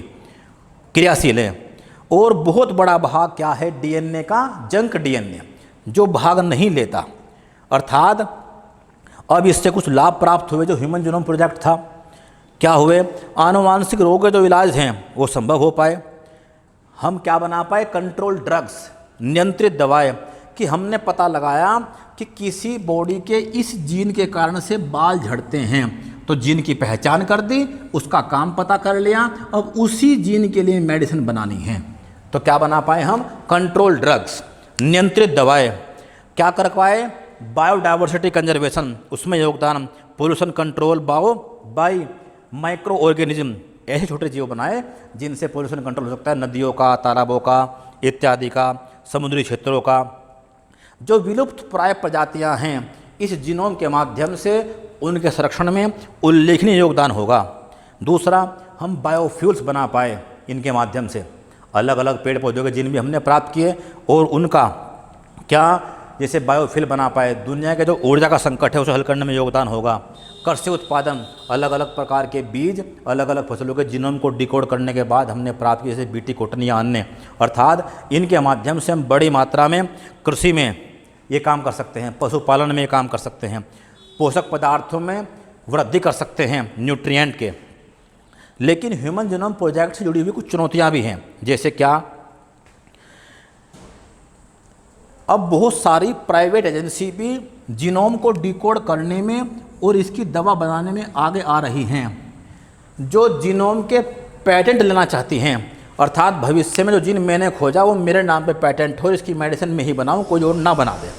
क्रियाशील है। और बहुत बड़ा भाग क्या है DNA का, जंक DNA, जो भाग नहीं लेता। अर्थात अब इससे कुछ लाभ प्राप्त हुए जो ह्यूमन जीनोम प्रोजेक्ट था। क्या हुए? आनुवांशिक रोग के जो इलाज हैं वो संभव हो पाए। हम क्या बना पाए? कंट्रोल ड्रग्स, नियंत्रित दवाएं, कि हमने पता लगाया कि किसी बॉडी के इस जीन के कारण से बाल झड़ते हैं तो जीन की पहचान कर दी, उसका काम पता कर लिया, अब उसी जीन के लिए मेडिसिन बनानी है। तो क्या बना पाए हम? कंट्रोल ड्रग्स, नियंत्रित दवाएं। क्या कर पाए? बायोडाइवर्सिटी कंजर्वेशन, उसमें योगदान, pollution control by micro organism, ऐसे छोटे जीव बनाए जिनसे पोल्यूशन कंट्रोल हो सकता है, नदियों का, तालाबों का इत्यादि का, समुद्री क्षेत्रों का। जो विलुप्त प्राय प्रजातियां हैं इस जीनोम के माध्यम से उनके संरक्षण में उल्लेखनीय योगदान होगा। दूसरा, हम बायोफ्यूल्स बना पाए इनके माध्यम से, अलग अलग पेड़ पौधों के जीन भी हमने प्राप्त किए और उनका क्या जैसे बायोफ्यूल बना पाए, दुनिया के जो ऊर्जा का संकट है उसे हल करने में योगदान होगा। कृषि उत्पादन, अलग अलग प्रकार के बीज, अलग अलग फसलों के जीनोम को डिकोड करने के बाद हमने प्राप्त किए जैसे बीटी कॉटन या अन्य, अर्थात इनके माध्यम से हम बड़ी मात्रा में कृषि में ये काम कर सकते हैं, पशुपालन में ये काम कर सकते हैं, पोषक पदार्थों में वृद्धि कर सकते हैं न्यूट्रिएंट के। लेकिन ह्यूमन जीनोम प्रोजेक्ट से जुड़ी हुई कुछ चुनौतियाँ भी हैं, जैसे क्या, अब बहुत सारी प्राइवेट एजेंसी भी जीनोम को डिकोड करने में और इसकी दवा बनाने में आगे आ रही हैं, जो जीनोम के पेटेंट लेना चाहती हैं, अर्थात भविष्य में जो जीन मैंने खोजा वो मेरे नाम पे पेटेंट हो, इसकी मेडिसिन में ही बनाऊं, कोई और ना बना दे।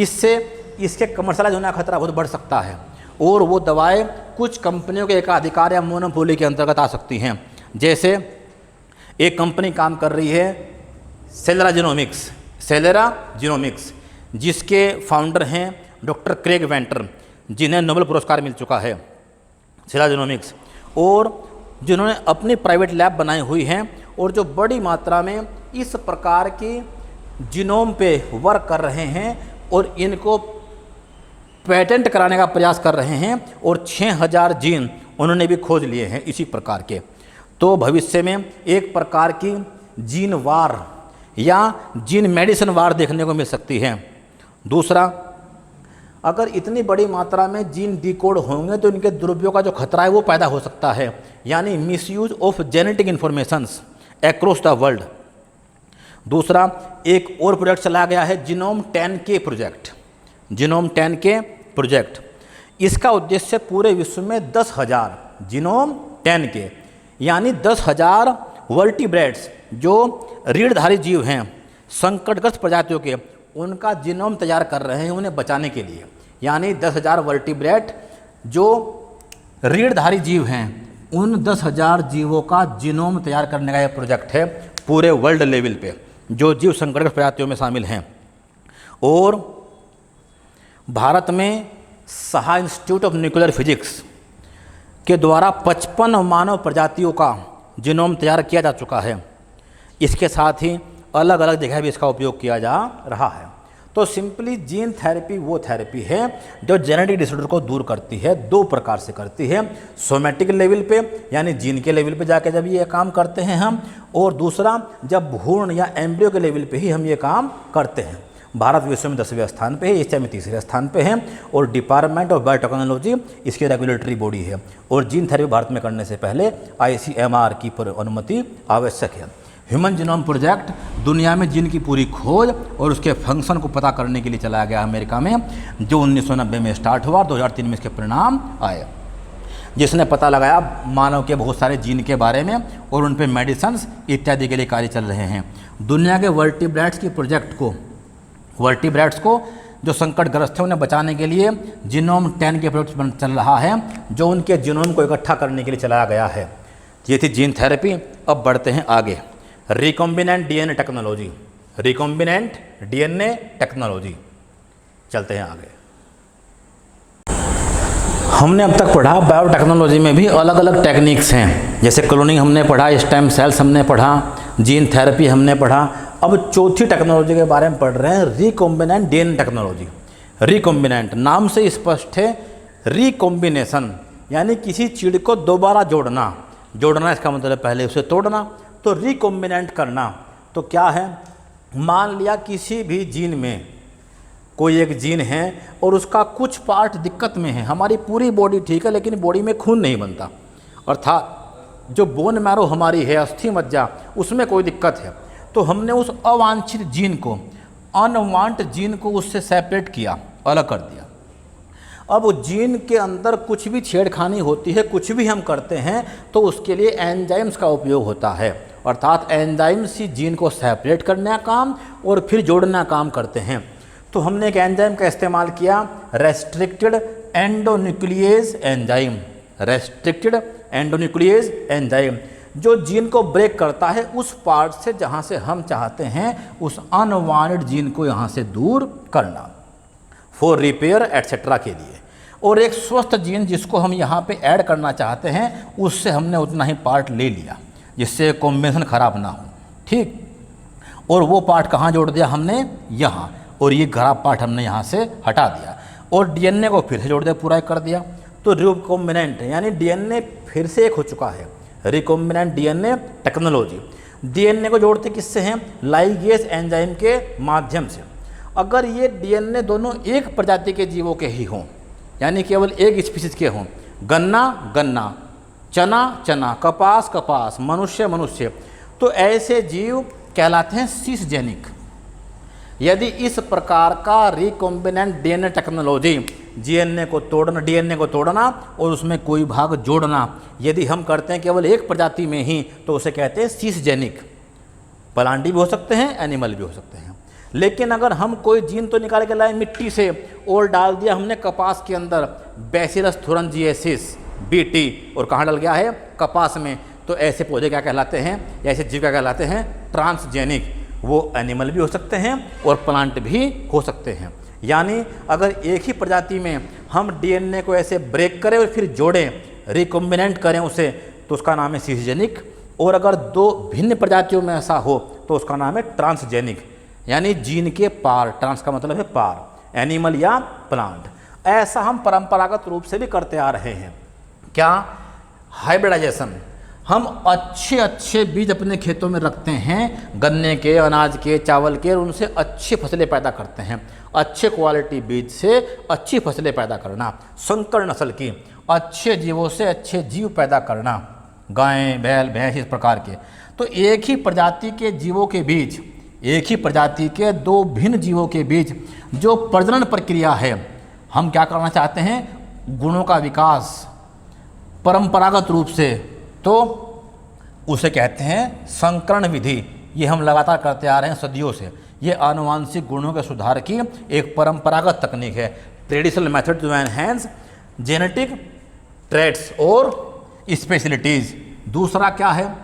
इससे इसके कमर्शलाइज होने का खतरा बहुत बढ़ सकता है और वो दवाएं कुछ कंपनियों के एकाधिकार या मोनोपोली के अंतर्गत आ सकती हैं। जैसे एक कंपनी काम कर रही है सेलेरा जीनोमिक्स, जिसके फाउंडर हैं डॉक्टर क्रेग वेंटर, जिन्हें नोबेल पुरस्कार मिल चुका है सेलेरा जीनोमिक्स, और जिन्होंने अपनी प्राइवेट लैब बनाई हुई हैं और जो बड़ी मात्रा में इस प्रकार की जीनोम पे वर्क कर रहे हैं और इनको पेटेंट कराने का प्रयास कर रहे हैं, और 6000 जीन उन्होंने भी खोज लिए हैं इसी प्रकार के। तो भविष्य में एक प्रकार की जीन वार या जीन मेडिसिन वार देखने को मिल सकती है। दूसरा, अगर इतनी बड़ी मात्रा में जीन डिकोड होंगे तो इनके दुरुपयोग का जो खतरा है वो पैदा हो सकता है, यानी misuse of genetic informations across the world. दूसरा, एक और प्रोजेक्ट चलाया गया है जीनोम 10K प्रोजेक्ट। इसका उद्देश्य पूरे विश्व में 10,000 जीनोम 10K यानी 10,000 वर्टिब्रेट्स जो रीढ़धारी जीव हैं, संकटग्रस्त प्रजातियों के, उनका जीनोम तैयार कर रहे हैं उन्हें बचाने के लिए। यानी 10,000 वर्टिब्रेट जो रीढ़धारी जीव हैं, उन 10,000 जीवों का जीनोम तैयार करने का यह प्रोजेक्ट है पूरे वर्ल्ड लेवल पे, जो जीव संकटग्रस्त प्रजातियों में शामिल हैं। और भारत में Saha institute of nuclear physics के द्वारा 55 मानव प्रजातियों का जीनोम तैयार किया जा चुका है। इसके साथ ही अलग अलग जगह भी इसका उपयोग किया जा रहा है। तो सिंपली जीन थेरेपी वो थेरेपी है जो जेनेटिक डिसऑर्डर को दूर करती है, दो प्रकार से करती है, सोमैटिक लेवल पे यानी जीन के लेवल पे जाके जब ये काम करते हैं हम, और दूसरा जब भ्रूण या एम्ब्रियो के लेवल पे ही हम ये काम करते हैं। भारत विश्व में 10वें स्थान पे है, एशिया में 3रे स्थान पे है, और डिपार्टमेंट ऑफ बायोटेक्नोलॉजी इसकी रेगुलेटरी बॉडी है। और जीन थेरेपी भारत में करने से पहले ICMR की अनुमति आवश्यक है। ह्यूमन जीनोम प्रोजेक्ट दुनिया में जीन की पूरी खोज और उसके फंक्शन को पता करने के लिए चलाया गया अमेरिका में, जो 1990 में स्टार्ट हुआ, 2003 में इसके परिणाम आए, जिसने पता लगाया मानव के बहुत सारे जीन के बारे में और उन पर मेडिसिन्स इत्यादि के लिए कार्य चल रहे हैं। दुनिया के वर्टिब्रेट्स को जो संकटग्रस्त है उन्हें बचाने के लिए जीनोम 10 के प्रोजेक्ट चल रहा है, जो उनके जीनोम को इकट्ठा करने के लिए चलाया गया है। ये थी जीन थेरेपी। अब बढ़ते हैं आगे, रिकॉम्बिनेंट DNA टेक्नोलॉजी। चलते हैं आगे। हमने अब तक पढ़ा बायोटेक्नोलॉजी में भी अलग अलग टेक्निक्स हैं, जैसे क्लोनिंग हमने पढ़ा, स्टेम सेल्स हमने पढ़ा, जीन थेरेपी हमने पढ़ा। अब चौथी टेक्नोलॉजी के बारे में पढ़ रहे हैं, रिकॉम्बिनेंट DNA टेक्नोलॉजी। रिकॉम्बिनेंट नाम से स्पष्ट है, रिकॉम्बिनेशन यानी किसी चीज़ को दोबारा जोड़ना इसका मतलब पहले उसे तोड़ना, तो रिकॉम्बिनेंट करना। तो क्या है, मान लिया किसी भी जीन में कोई एक जीन है और उसका कुछ पार्ट दिक्कत में है, हमारी पूरी बॉडी ठीक है लेकिन बॉडी में खून नहीं बनता, अर्थात जो बोन मैरो हमारी है, अस्थि मज्जा, उसमें कोई दिक्कत है, तो हमने उस अवांछित जीन को, अनवांट जीन को उससे सेपरेट किया, अलग कर दिया। अब जीन के अंदर कुछ भी छेड़खानी होती है, कुछ भी हम करते हैं, तो उसके लिए एंजाइम्स का उपयोग होता है, अर्थात एंजाइम्स ही जीन को सेपरेट करने का काम और फिर जोड़ने का काम करते हैं। तो हमने एक एंजाइम का इस्तेमाल किया, रेस्ट्रिक्टेड एंडोन्यूक्लिएज एंजाइम, जो जीन को ब्रेक करता है उस पार्ट से जहाँ से हम चाहते हैं उस अनवांटेड जीन को यहाँ से दूर करना, फॉर रिपेयर एट्सेट्रा के लिए। और एक स्वस्थ जीन जिसको हम यहाँ पे ऐड करना चाहते हैं, उससे हमने उतना ही पार्ट ले लिया जिससे कॉम्बिनेशन ख़राब ना हो, ठीक। और वो पार्ट कहाँ जोड़ दिया हमने, यहाँ। और ये खराब पार्ट हमने यहाँ से हटा दिया और डीएनए को फिर से जोड़ दिया, पूरा कर दिया। तो रिकॉम्बिनेंट यानी डीएनए फिर से एक हो चुका है, रिकॉम्बिनेंट डीएनए टेक्नोलॉजी। डीएनए को जोड़ते किससे हैं? लाइगेज एंजाइम के माध्यम से। अगर ये डीएनए दोनों एक प्रजाति के जीवों के ही हों, यानी केवल एक स्पीशीज के हों, गन्ना गन्ना, चना चना, कपास कपास, मनुष्य मनुष्य, तो ऐसे जीव कहलाते हैं सिसजेनिक। यदि इस प्रकार का रिकॉम्बिनेंट डीएनए टेक्नोलॉजी, डीएनए को तोड़ना और उसमें कोई भाग जोड़ना, यदि हम करते हैं केवल एक प्रजाति में ही, तो उसे कहते हैं सिसजेनिक। प्लांट भी हो सकते हैं, एनिमल भी हो सकते हैं। लेकिन अगर हम कोई जीन तो निकाल के लाए मिट्टी से और डाल दिया हमने कपास के अंदर, बैसिलस थुरिनजिएसिस बीटी, और कहाँ डल गया है? कपास में, तो ऐसे पौधे क्या कहलाते हैं, ऐसे जीव क्या कहलाते हैं? ट्रांसजेनिक। वो एनिमल भी हो सकते हैं और प्लांट भी हो सकते हैं। यानी अगर एक ही प्रजाति में हम डीएनए को ऐसे ब्रेक करें और फिर जोड़ें, रिकॉम्बिनेंट करें उसे, तो उसका नाम है सिसजेनिक। और अगर दो भिन्न प्रजातियों में ऐसा हो तो उसका नाम है ट्रांसजेनिक, यानी जीन के पार। ट्रांस का मतलब है पार, एनिमल या प्लांट। ऐसा हम परंपरागत रूप से भी करते आ रहे हैं। क्या? हाइब्रिडाइजेशन। हम अच्छे अच्छे बीज अपने खेतों में रखते हैं, गन्ने के, अनाज के, चावल के, और उनसे अच्छी फसलें पैदा करते हैं। अच्छे क्वालिटी बीज से अच्छी फसलें पैदा करना, संकर नस्ल की, अच्छे जीवों से अच्छे जीव पैदा करना, गायें बैल भैंस इस प्रकार के। तो एक ही प्रजाति के जीवों के बीच, एक ही प्रजाति के दो भिन्न जीवों के बीच जो प्रजनन प्रक्रिया है, हम क्या करना चाहते हैं? गुणों का विकास परंपरागत रूप से, तो उसे कहते हैं संकरण विधि। ये हम लगातार करते आ रहे हैं सदियों से। ये आनुवांशिक गुणों के सुधार की एक परंपरागत तकनीक है, traditional method to enhance genetic traits और स्पेशलिटीज़। दूसरा क्या है?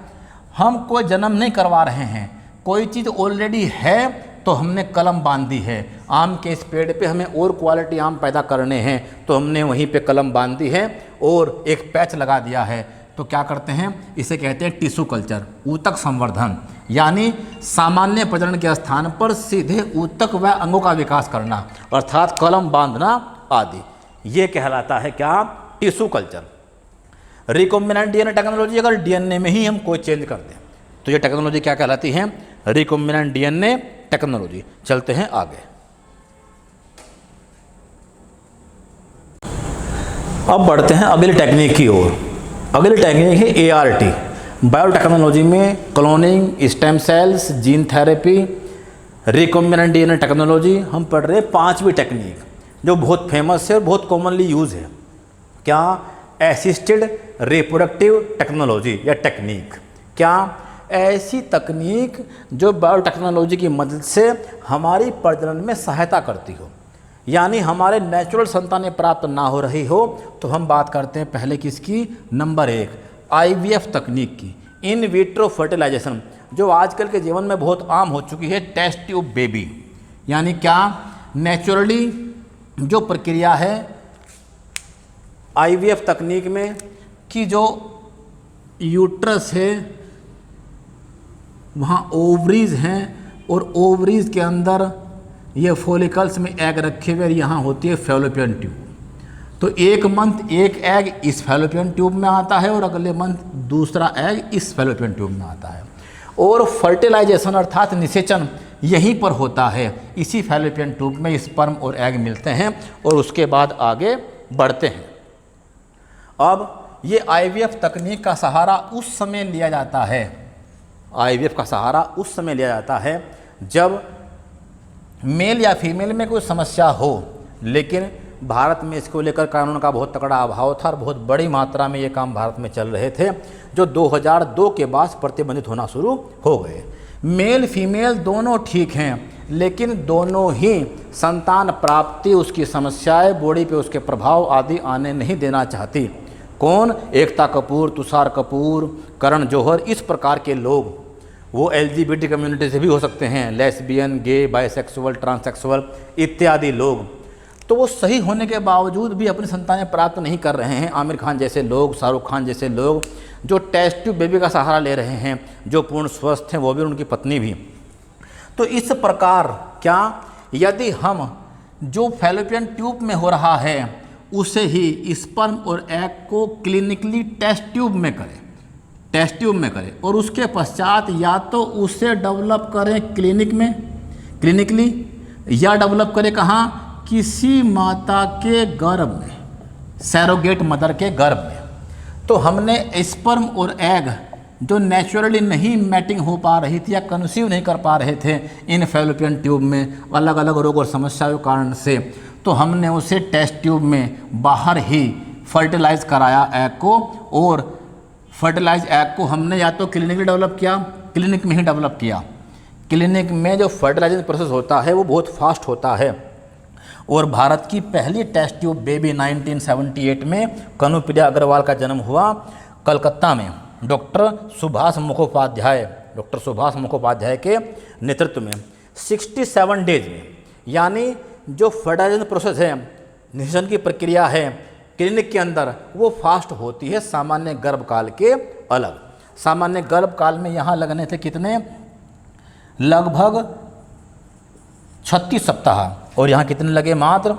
हम कोई जन्म नहीं करवा रहे हैं, कोई चीज़ ऑलरेडी है तो हमने कलम बांध दी है। आम के इस पेड़ पे हमें और क्वालिटी आम पैदा करने हैं तो हमने वहीं पे कलम बांध दी है और एक पैच लगा दिया है। तो क्या करते हैं? इसे कहते हैं टिश्यू कल्चर, ऊतक संवर्धन। यानी सामान्य प्रजनन के स्थान पर सीधे ऊतक व अंगों का विकास करना, अर्थात कलम बांधना आदि। ये कहलाता है क्या? Tissue culture. Recombinant DNA technology, अगर डीएनए में ही हम कोई चेंज कर दें तो ये टेक्नोलॉजी क्या कहलाती है? Recombinant DNA technology. चलते हैं आगे। अब बढ़ते हैं अगली टेक्निक की ओर। अगली टेक्निक है एआरटी। बायोटेक्नोलॉजी में cloning, stem cells, gene therapy, recombinant DNA technology. हम पढ़ रहे हैं पांचवी टेक्निक जो बहुत फेमस है और बहुत कॉमनली यूज है। क्या? असिस्टेड रिप्रोडक्टिव टेक्नोलॉजी या टेक्निक। क्या? ऐसी तकनीक जो बायोटेक्नोलॉजी की मदद से हमारी प्रजनन में सहायता करती हो, यानी हमारे नेचुरल संतानें प्राप्त ना हो रही हो तो हम बात करते हैं पहले किसकी? नंबर 1 आईवीएफ तकनीक की, इन विट्रो फर्टिलाइजेशन, जो आजकल के जीवन में बहुत आम हो चुकी है। टेस्ट ट्यूब बेबी, यानी क्या? नेचुरली जो प्रक्रिया है आईवीएफ तकनीक में कि जो यूट्रस है वहाँ ओवरीज हैं और ओवरीज के अंदर ये फॉलिकल्स में एग रखे हुए, यहाँ होती है फैलोपियन ट्यूब। तो एक मंथ एक एग इस फैलोपियन ट्यूब में आता है और अगले मंथ दूसरा एग इस फैलोपियन ट्यूब में आता है। और फर्टिलाइजेशन अर्थात निषेचन यहीं पर होता है, इसी फैलोपियन ट्यूब में स्पर्म और एग मिलते हैं और उसके बाद आगे बढ़ते हैं। अब ये आईवीएफ तकनीक का सहारा उस समय लिया जाता है, आईवीएफ का सहारा उस समय लिया जाता है जब मेल या फीमेल में कोई समस्या हो, लेकिन भारत में इसको लेकर कानून का बहुत तगड़ा अभाव था और बहुत बड़ी मात्रा में ये काम भारत में चल रहे थे, जो 2002 के बाद प्रतिबंधित होना शुरू हो गए। मेल फीमेल दोनों ठीक हैं, लेकिन दोनों ही संतान प्राप्ति, उसकी समस्याएं, बॉडी पे उसके प्रभाव आदि आने नहीं देना चाहती। कौन? एकता कपूर, तुषार कपूर, करण जौहर, इस प्रकार के लोग। वो एलजीबीटी कम्युनिटी से भी हो सकते हैं, लेस्बियन, गे, बाइसेक्सुअल, ट्रांससेक्सुअल इत्यादि लोग। तो वो सही होने के बावजूद भी अपनी संतानें प्राप्त नहीं कर रहे हैं। आमिर खान जैसे लोग, शाहरुख खान जैसे लोग जो टेस्ट ट्यूब बेबी का सहारा ले रहे हैं, जो पूर्ण स्वस्थ हैं, वो भी उनकी पत्नी भी। तो इस प्रकार क्या यदि हम जो फैलोपियन ट्यूब में हो रहा है उसे ही स्पर्म और एग को क्लिनिकली टेस्ट ट्यूब में करें और उसके पश्चात या तो उसे डेवलप करें क्लिनिकली या डेवलप करें कहाँ, किसी माता के गर्भ में, सैरोगेट मदर के गर्भ में। तो हमने स्पर्म और एग जो नेचुरली नहीं मैटिंग हो पा रही थी या कंसीव नहीं कर पा रहे थे इन फैलोपियन ट्यूब में अलग अलग रोग और समस्याओं के कारण से, तो हमने उसे टेस्ट ट्यूब में बाहर ही फर्टिलाइज कराया एग को, और फर्टिलाइज एग को हमने या तो क्लिनिकली डेवलप किया, क्लिनिक में ही डेवलप किया। क्लिनिक में जो फर्टिलाइजेशन प्रोसेस होता है वो बहुत फास्ट होता है, और भारत की पहली टेस्ट ट्यूब बेबी 1978 में कनुप्रिया अग्रवाल का जन्म हुआ कलकत्ता में डॉक्टर सुभाष मुखोपाध्याय के नेतृत्व में 67 डेज में। यानी जो फर्टिलाइजेशन प्रोसेस है, निषेचन की प्रक्रिया है क्लिनिक के अंदर, वो फास्ट होती है सामान्य गर्भकाल के अलग। सामान्य गर्भकाल में यहाँ लगने थे कितने, लगभग 36 सप्ताह, और यहाँ कितने लगे, मात्र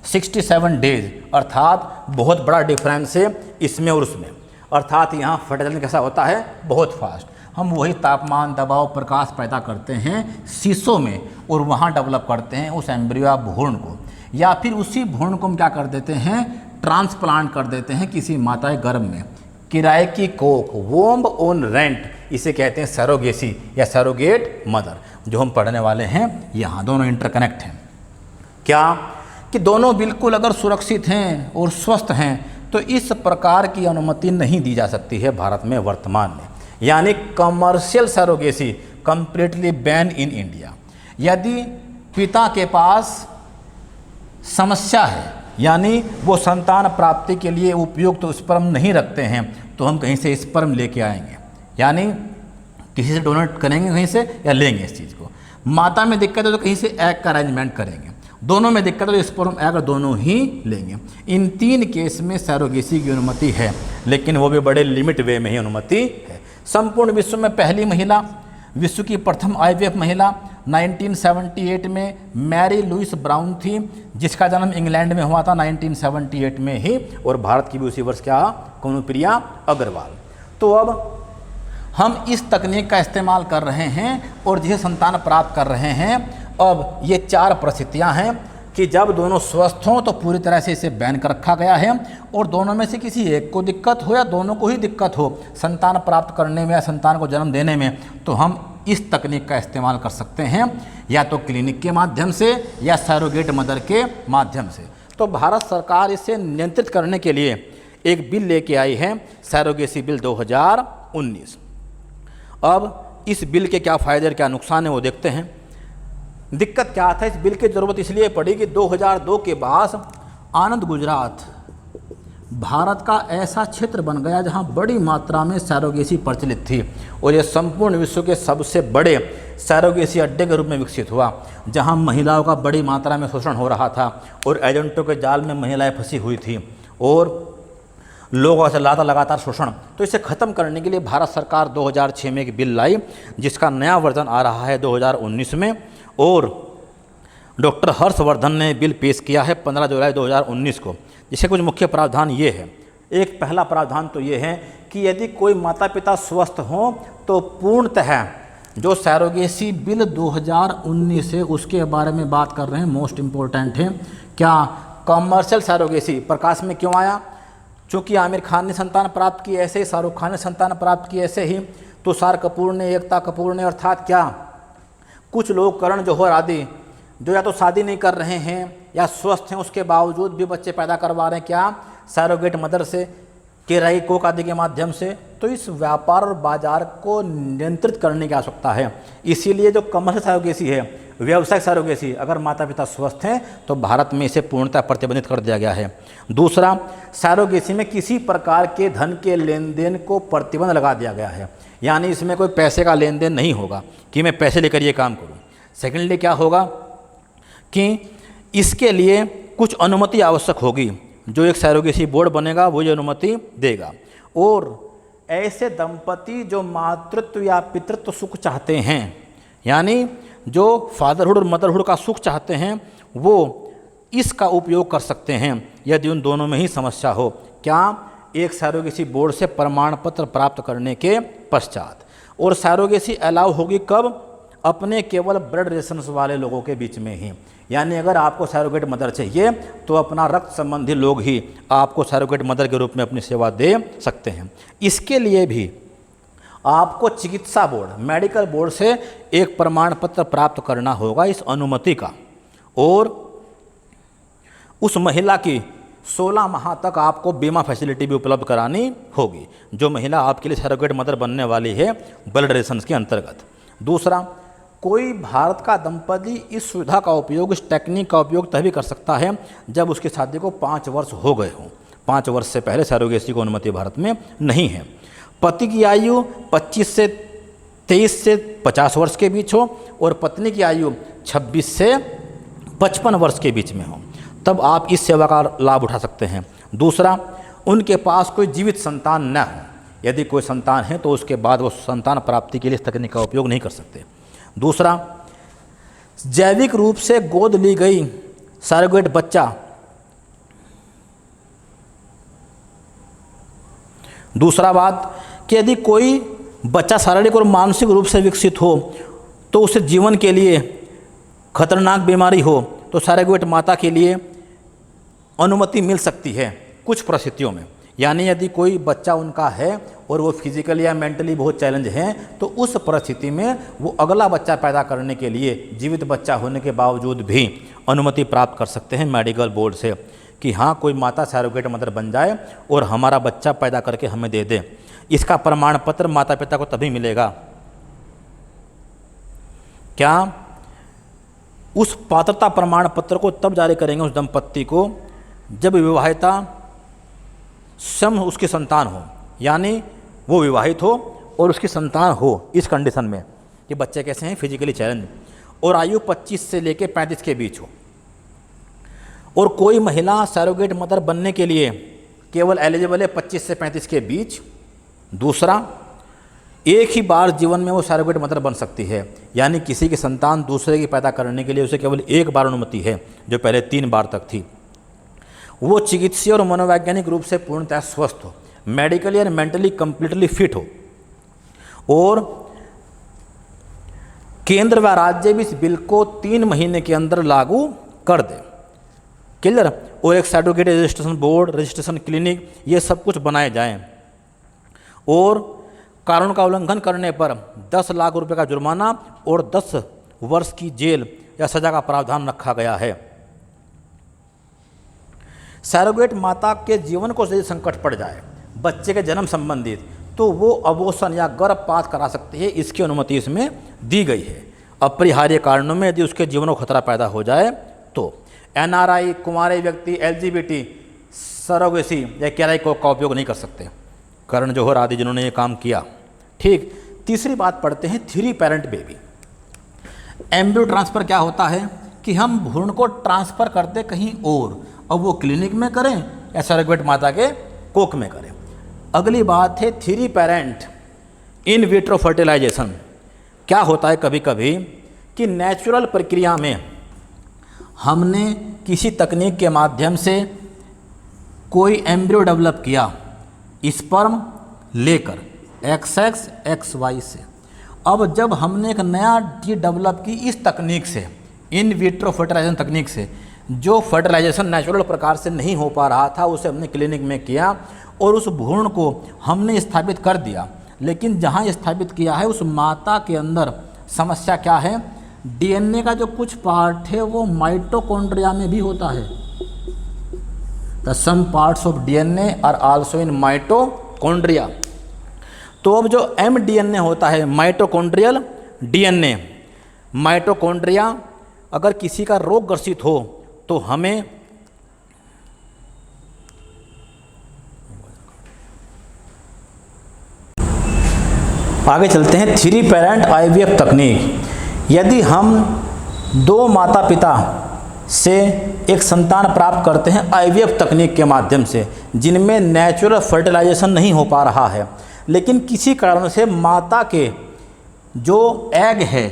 67 डेज। अर्थात बहुत बड़ा डिफरेंस है इसमें और उसमें। अर्थात यहाँ फर्टिलाइजेशन कैसा होता है, बहुत फास्ट। हम वही तापमान, दबाव, प्रकाश पैदा करते हैं शीशों में और वहाँ डेवलप करते हैं उस एम्ब्रियो या भ्रूण को, या फिर उसी भ्रूण को हम क्या कर देते हैं, ट्रांसप्लांट कर देते हैं किसी माता के गर्भ में। किराए की कोख, वोम्ब ऑन रेंट, इसे कहते हैं सैरोगेसी या सैरोगेट मदर, जो हम पढ़ने वाले हैं। यहाँ दोनों इंटरकनेक्ट हैं। क्या कि दोनों बिल्कुल अगर सुरक्षित हैं और स्वस्थ हैं तो इस प्रकार की अनुमति नहीं दी जा सकती है भारत में वर्तमान में। यानी commercial surrogacy completely ban in India. यदि पिता के पास समस्या है, यानी वो संतान प्राप्ति के लिए उपयुक्त स्पर्म नहीं रखते हैं, तो हम कहीं से स्पर्म लेके आएंगे, यानी किसी से डोनेट करेंगे कहीं से या लेंगे इस चीज़ को। माता में दिक्कत है तो कहीं से एग का अरेंजमेंट करेंगे, दोनों में दिक्कत है तो स्पर्म एग दोनों ही लेंगे। इन 3 केस में सैरोगेसी की अनुमति है, लेकिन वो भी बड़े लिमिट वे में ही अनुमति है। संपूर्ण विश्व में पहली महिला, विश्व की प्रथम IVF महिला 1978 में मैरी लुइस ब्राउन थी, जिसका जन्म इंग्लैंड में हुआ था 1978 में ही, और भारत की भी उसी वर्ष क्या, कनुप्रिया अग्रवाल। तो अब हम इस तकनीक का इस्तेमाल कर रहे हैं और जिसे संतान प्राप्त कर रहे हैं। अब ये 4 परिस्थितियां हैं कि जब दोनों स्वस्थ हों तो पूरी तरह से इसे बैन कर रखा गया है, और दोनों में से किसी एक को दिक्कत हो या दोनों को ही दिक्कत हो संतान प्राप्त करने में या संतान को जन्म देने में, तो हम इस तकनीक का इस्तेमाल कर सकते हैं, या तो क्लिनिक के माध्यम से या सैरोगेट मदर के माध्यम से। तो भारत सरकार इसे नियंत्रित करने के लिए एक बिल लेके आई है, सैरोगेसी बिल 2019। अब इस बिल के क्या फ़ायदे और क्या नुकसान है वो देखते हैं। दिक्कत क्या था, इस बिल की ज़रूरत इसलिए पड़ी कि 2002 के बाद आनंद गुजरात भारत का ऐसा क्षेत्र बन गया जहां बड़ी मात्रा में सैरोगेसी प्रचलित थी, और ये संपूर्ण विश्व के सबसे बड़े सैरोगेसी अड्डे के रूप में विकसित हुआ, जहां महिलाओं का बड़ी मात्रा में शोषण हो रहा था और एजेंटों के जाल में महिलाएं फंसी हुई थी और लोगों से लगातार शोषण। तो इसे ख़त्म करने के लिए भारत सरकार 2006 में एक बिल लाई, जिसका नया वर्जन आ रहा है 2019 में, और डॉक्टर हर्षवर्धन ने बिल पेश किया है 15 जुलाई 2019 को। जिसके कुछ मुख्य प्रावधान ये है। एक पहला प्रावधान तो ये है कि यदि कोई माता पिता स्वस्थ हों तो पूर्णतः जो सैरोगेसी बिल 2019 है उसके बारे में बात कर रहे हैं, मोस्ट इम्पोर्टेंट है। क्या कमर्शियल सैरोगेसी प्रकाश में क्यों आया? चूँकि आमिर खान ने संतान प्राप्त की ऐसे ही, शाहरुख खान ने संतान प्राप्त की ऐसे ही, तुषार कपूर ने, एकता कपूर ने, अर्थात क्या कुछ लोग करण जौहर आदि जो या तो शादी नहीं कर रहे हैं या स्वस्थ हैं उसके बावजूद भी बच्चे पैदा करवा रहे हैं, क्या सैरोगेट मदर से, किराई कोख आदि के माध्यम से। तो इस व्यापार और बाजार को नियंत्रित करने की आवश्यकता है। इसीलिए जो कमर्शियल सैरोगेसी है, व्यावसायिक सैरोगेसी, अगर माता पिता स्वस्थ हैं तो भारत में इसे पूर्णतः प्रतिबंधित कर दिया गया है। दूसरा, सैरोगेसी में किसी प्रकार के धन के लेन देन को प्रतिबंध लगा दिया गया है, यानी इसमें कोई पैसे का लेन देन नहीं होगा कि मैं पैसे लेकर ये काम करूँ। सेकेंडली क्या होगा कि इसके लिए कुछ अनुमति आवश्यक होगी, जो एक सैरोगेसी बोर्ड बनेगा वो ये अनुमति देगा। और ऐसे दंपति जो मातृत्व या पितृत्व सुख चाहते हैं, यानी जो फादरहुड और मदरहुड का सुख चाहते हैं वो इसका उपयोग कर सकते हैं यदि उन दोनों में ही समस्या हो। क्या? एक सैरोगेसी बोर्ड से प्रमाण पत्र प्राप्त करने के पश्चात। और सैरोगेसी अलाउ होगी कब? अपने केवल ब्लड रिलेशंस वाले लोगों के बीच में ही। यानी अगर आपको सैरोगेट मदर चाहिए तो अपना रक्त संबंधी लोग ही आपको सैरोगेट मदर के रूप में अपनी सेवा दे सकते हैं। इसके लिए भी आपको चिकित्सा बोर्ड, मेडिकल बोर्ड से एक प्रमाण पत्र प्राप्त करना होगा इस अनुमति का, और उस महिला की 16 माह तक आपको बीमा फैसिलिटी भी उपलब्ध करानी होगी, जो महिला आपके लिए सैरोगेट मदर बनने वाली है ब्लड रिलेशंस के अंतर्गत। दूसरा, कोई भारत का दंपति इस सुविधा का उपयोग, इस टेक्निक का उपयोग तभी कर सकता है जब उसकी शादी को 5 वर्ष हो गए हों। 5 वर्ष से पहले सैरोगेसी को अनुमति भारत में नहीं है। पति की आयु 23 से 50 वर्ष के बीच हो और पत्नी की आयु 26 से 55 वर्ष के बीच में हो, तब आप इस सेवा का लाभ उठा सकते हैं। दूसरा, उनके पास कोई जीवित संतान न हो। यदि कोई संतान है तो उसके बाद वो संतान प्राप्ति के लिए इस तकनीक का उपयोग नहीं कर सकते। दूसरा, जैविक रूप से गोद ली गई सैरोगेट बच्चा। दूसरा बात कि यदि कोई बच्चा शारीरिक और मानसिक रूप से विकसित हो तो उसे जीवन के लिए खतरनाक बीमारी हो तो सैरोगेट माता के लिए अनुमति मिल सकती है कुछ परिस्थितियों में। यानी यदि कोई बच्चा उनका है और वो फिजिकली या मेंटली बहुत चैलेंज हैं तो उस परिस्थिति में वो अगला बच्चा पैदा करने के लिए जीवित बच्चा होने के बावजूद भी अनुमति प्राप्त कर सकते हैं मेडिकल बोर्ड से कि हाँ, कोई माता सैरोगेट मदर बन जाए और हमारा बच्चा पैदा करके हमें दे दे। इसका प्रमाण पत्र माता पिता को तभी मिलेगा। क्या? उस पात्रता प्रमाण पत्र को तब जारी करेंगे उस दंपत्ति को जब विवाहिता स्वयं उसकी संतान हो, यानी वो विवाहित हो और उसकी संतान हो इस कंडीशन में कि बच्चे कैसे हैं, फिजिकली चैलेंज, और आयु 25 से लेकर 35 के बीच हो। और कोई महिला सैरोगेट मदर बनने के लिए केवल एलिजिबल है 25 से 35 के बीच। दूसरा, एक ही बार जीवन में वो सैरोगेट मदर बन सकती है, यानी किसी की संतान दूसरे की पैदा करने के लिए उसे केवल एक बार अनुमति है, जो पहले 3 बार तक थी। वो चिकित्सीय और मनोवैज्ञानिक रूप से पूर्णतः स्वस्थ हो, मेडिकली और मेंटली कंप्लीटली फिट हो, और केंद्र व राज्य भी इस बिल को 3 महीने के अंदर लागू कर दे। क्लियर? और एक surrogate registration board, registration clinic, ये सब कुछ बनाए जाएं, और कानून का उल्लंघन करने पर 10 लाख रुपए का जुर्माना और 10 वर्ष की जेल या सजा का प्रावधान रखा गया है। सैरोगेट माता के जीवन को यदि संकट पड़ जाए बच्चे के जन्म संबंधित, तो वो अबॉर्शन या गर्भपात करा सकती है, इसकी अनुमति इसमें दी गई है। अपरिहार्य कारणों में यदि उसके जीवन को खतरा पैदा हो जाए तो NRI, कुंवारे व्यक्ति, LGBT सरोगेसी या KRI का उपयोग नहीं कर सकते। करण जौहर आदि जिन्होंने ये काम किया। ठीक। तीसरी बात पढ़ते हैं 3 पेरेंट बेबी। एम्ब्रियो ट्रांसफ़र क्या होता है कि हम भ्रूण को ट्रांसफ़र करते कहीं और, अब वो क्लिनिक में करें या सैरोगेट माता के कोख में करें। अगली बात है 3 पेरेंट इन विट्रो फर्टिलाइजेशन। क्या होता है कभी कभी कि नेचुरल प्रक्रिया में हमने किसी तकनीक के माध्यम से कोई एम्ब्रियो डेवलप किया स्पर्म लेकर XX XY से। अब जब हमने एक नया चीज़ डेवलप की इस तकनीक से, इन विट्रो फर्टिलाइजेशन तकनीक से, जो फर्टिलाइजेशन नेचुरल प्रकार से नहीं हो पा रहा था उसे हमने क्लिनिक में किया और उस भ्रूण को हमने स्थापित कर दिया। लेकिन जहाँ स्थापित किया है उस माता के अंदर समस्या क्या है, DNA का जो कुछ पार्ट है वो माइटोकॉन्ड्रिया में भी होता है। The some parts of DNA are also in mitochondria. तो अब जो mDNA होता है माइटोकॉन्ड्रियल DNA, माइटोकॉन्ड्रिया अगर किसी का रोग ग्रसित हो तो हमें आगे चलते हैं 3 पेरेंट IVF तकनीक। यदि हम 2 माता पिता से एक संतान प्राप्त करते हैं IVF तकनीक के माध्यम से, जिनमें नेचुरल फर्टिलाइजेशन नहीं हो पा रहा है, लेकिन किसी कारण से माता के जो एग है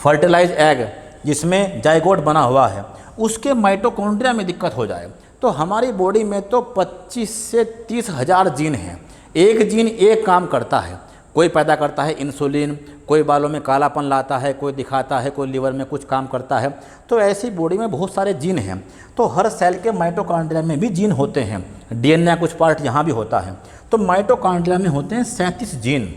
फर्टिलाइज एग जिसमें जाइगोट बना हुआ है, उसके माइटोकॉन्ड्रिया में दिक्कत हो जाए तो हमारी बॉडी में तो 25 से 30 हज़ार जीन हैं। एक जीन एक काम करता है, कोई पैदा करता है इंसुलिन, कोई बालों में कालापन लाता है, कोई दिखाता है, कोई लीवर में कुछ काम करता है। तो ऐसी बॉडी में बहुत सारे जीन हैं। तो हर सेल के माइटोकॉन्ड्रिया में भी जीन होते हैं, डीएनए कुछ पार्ट यहाँ भी होता है। तो माइटोकॉन्ड्रिया में होते हैं 37 जीन।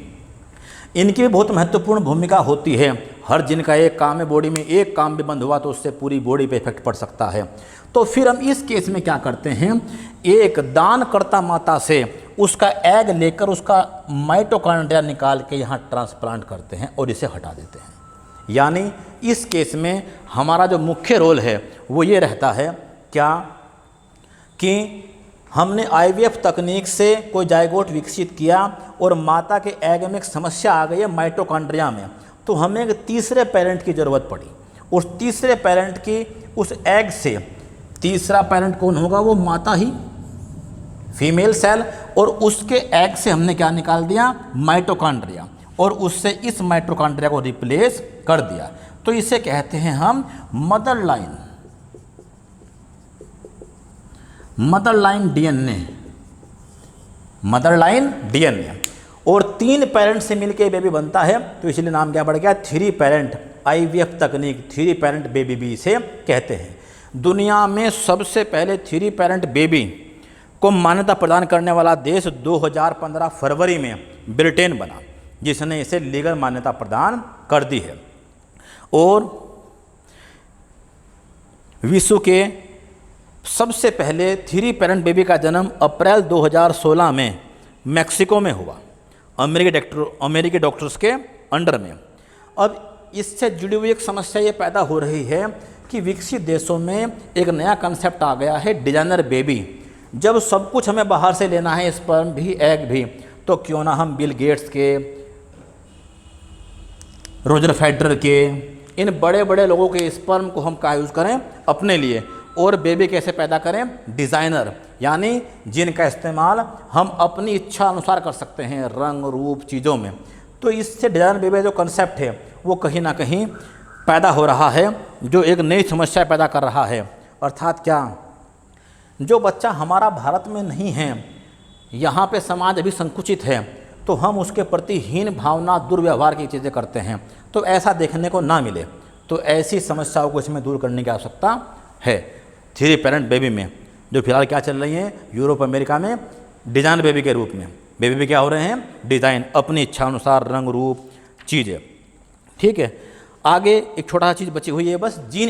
इनकी भी बहुत महत्वपूर्ण भूमिका होती है। हर जीन का एक काम है, बॉडी में एक काम भी बंद हुआ तो उससे पूरी बॉडी पे इफेक्ट पड़ सकता है। तो फिर हम इस केस में क्या करते हैं, एक दानकर्ता माता से उसका एग लेकर उसका माइटोकॉन्ड्रिया निकाल के यहाँ ट्रांसप्लांट करते हैं और इसे हटा देते हैं। यानी इस केस में हमारा जो मुख्य रोल है वो ये रहता है क्या कि हमने आईवीएफ तकनीक से कोई जाइगोट विकसित किया और माता के एग में एक समस्या आ गई है माइटोकॉन्ड्रिया में, तो हमें एक तीसरे पेरेंट की ज़रूरत पड़ी। उस तीसरे पेरेंट की उस एग से, तीसरा पेरेंट कौन होगा, वो माता ही, फीमेल सेल, और उसके एग से हमने क्या निकाल दिया, माइटोकॉन्ड्रिया, और उससे इस माइटोकॉन्ड्रिया को रिप्लेस कर दिया। तो इसे कहते हैं हम mother line DNA, mother line DNA. और 3 पेरेंट से मिलके बेबी बनता है, तो इसलिए नाम क्या पड़ गया, 3 पेरेंट आईवीएफ तकनीक, 3 पेरेंट बेबी भी इसे कहते हैं। दुनिया में सबसे पहले 3 पेरेंट बेबी को मान्यता प्रदान करने वाला देश 2015 फरवरी में ब्रिटेन बना, जिसने इसे लीगल मान्यता प्रदान कर दी है। और विश्व के सबसे पहले 3 पेरेंट बेबी का जन्म अप्रैल 2016 में मैक्सिको में हुआ, अमेरिकी डॉक्टर्स के अंडर में। अब इससे जुड़ी हुई एक समस्या ये पैदा हो रही है कि विकसित देशों में एक नया कंसेप्ट आ गया है, डिजाइनर बेबी। जब सब कुछ हमें बाहर से लेना है, स्पर्म भी एग भी, तो क्यों ना हम बिल गेट्स के, रोजर फेडरर के, इन बड़े बड़े लोगों के स्पर्म को हम क्या यूज़ करें अपने लिए, और बेबी कैसे पैदा करें, डिज़ाइनर, यानी जिनका इस्तेमाल हम अपनी इच्छा अनुसार कर सकते हैं रंग रूप चीज़ों में। तो इससे डिज़ाइनर बेबी जो कंसेप्ट है वो कहीं ना कहीं पैदा हो रहा है, जो एक नई समस्या पैदा कर रहा है। अर्थात क्या, जो बच्चा हमारा भारत में नहीं है, यहाँ पे समाज अभी संकुचित है, तो हम उसके प्रति हीन भावना, दुर्व्यवहार की चीज़ें करते हैं। तो ऐसा देखने को ना मिले, तो ऐसी समस्याओं को इसमें दूर करने की आवश्यकता है। 3 पेरेंट बेबी में जो फिलहाल क्या चल रही हैं यूरोप अमेरिका में, डिज़ाइन बेबी के रूप में बेबी भी क्या हो रहे हैं, डिज़ाइन, अपनी इच्छा अनुसार रंग रूप चीज़ें। ठीक है, आगे एक छोटा सा चीज़ बची हुई है बस, जीन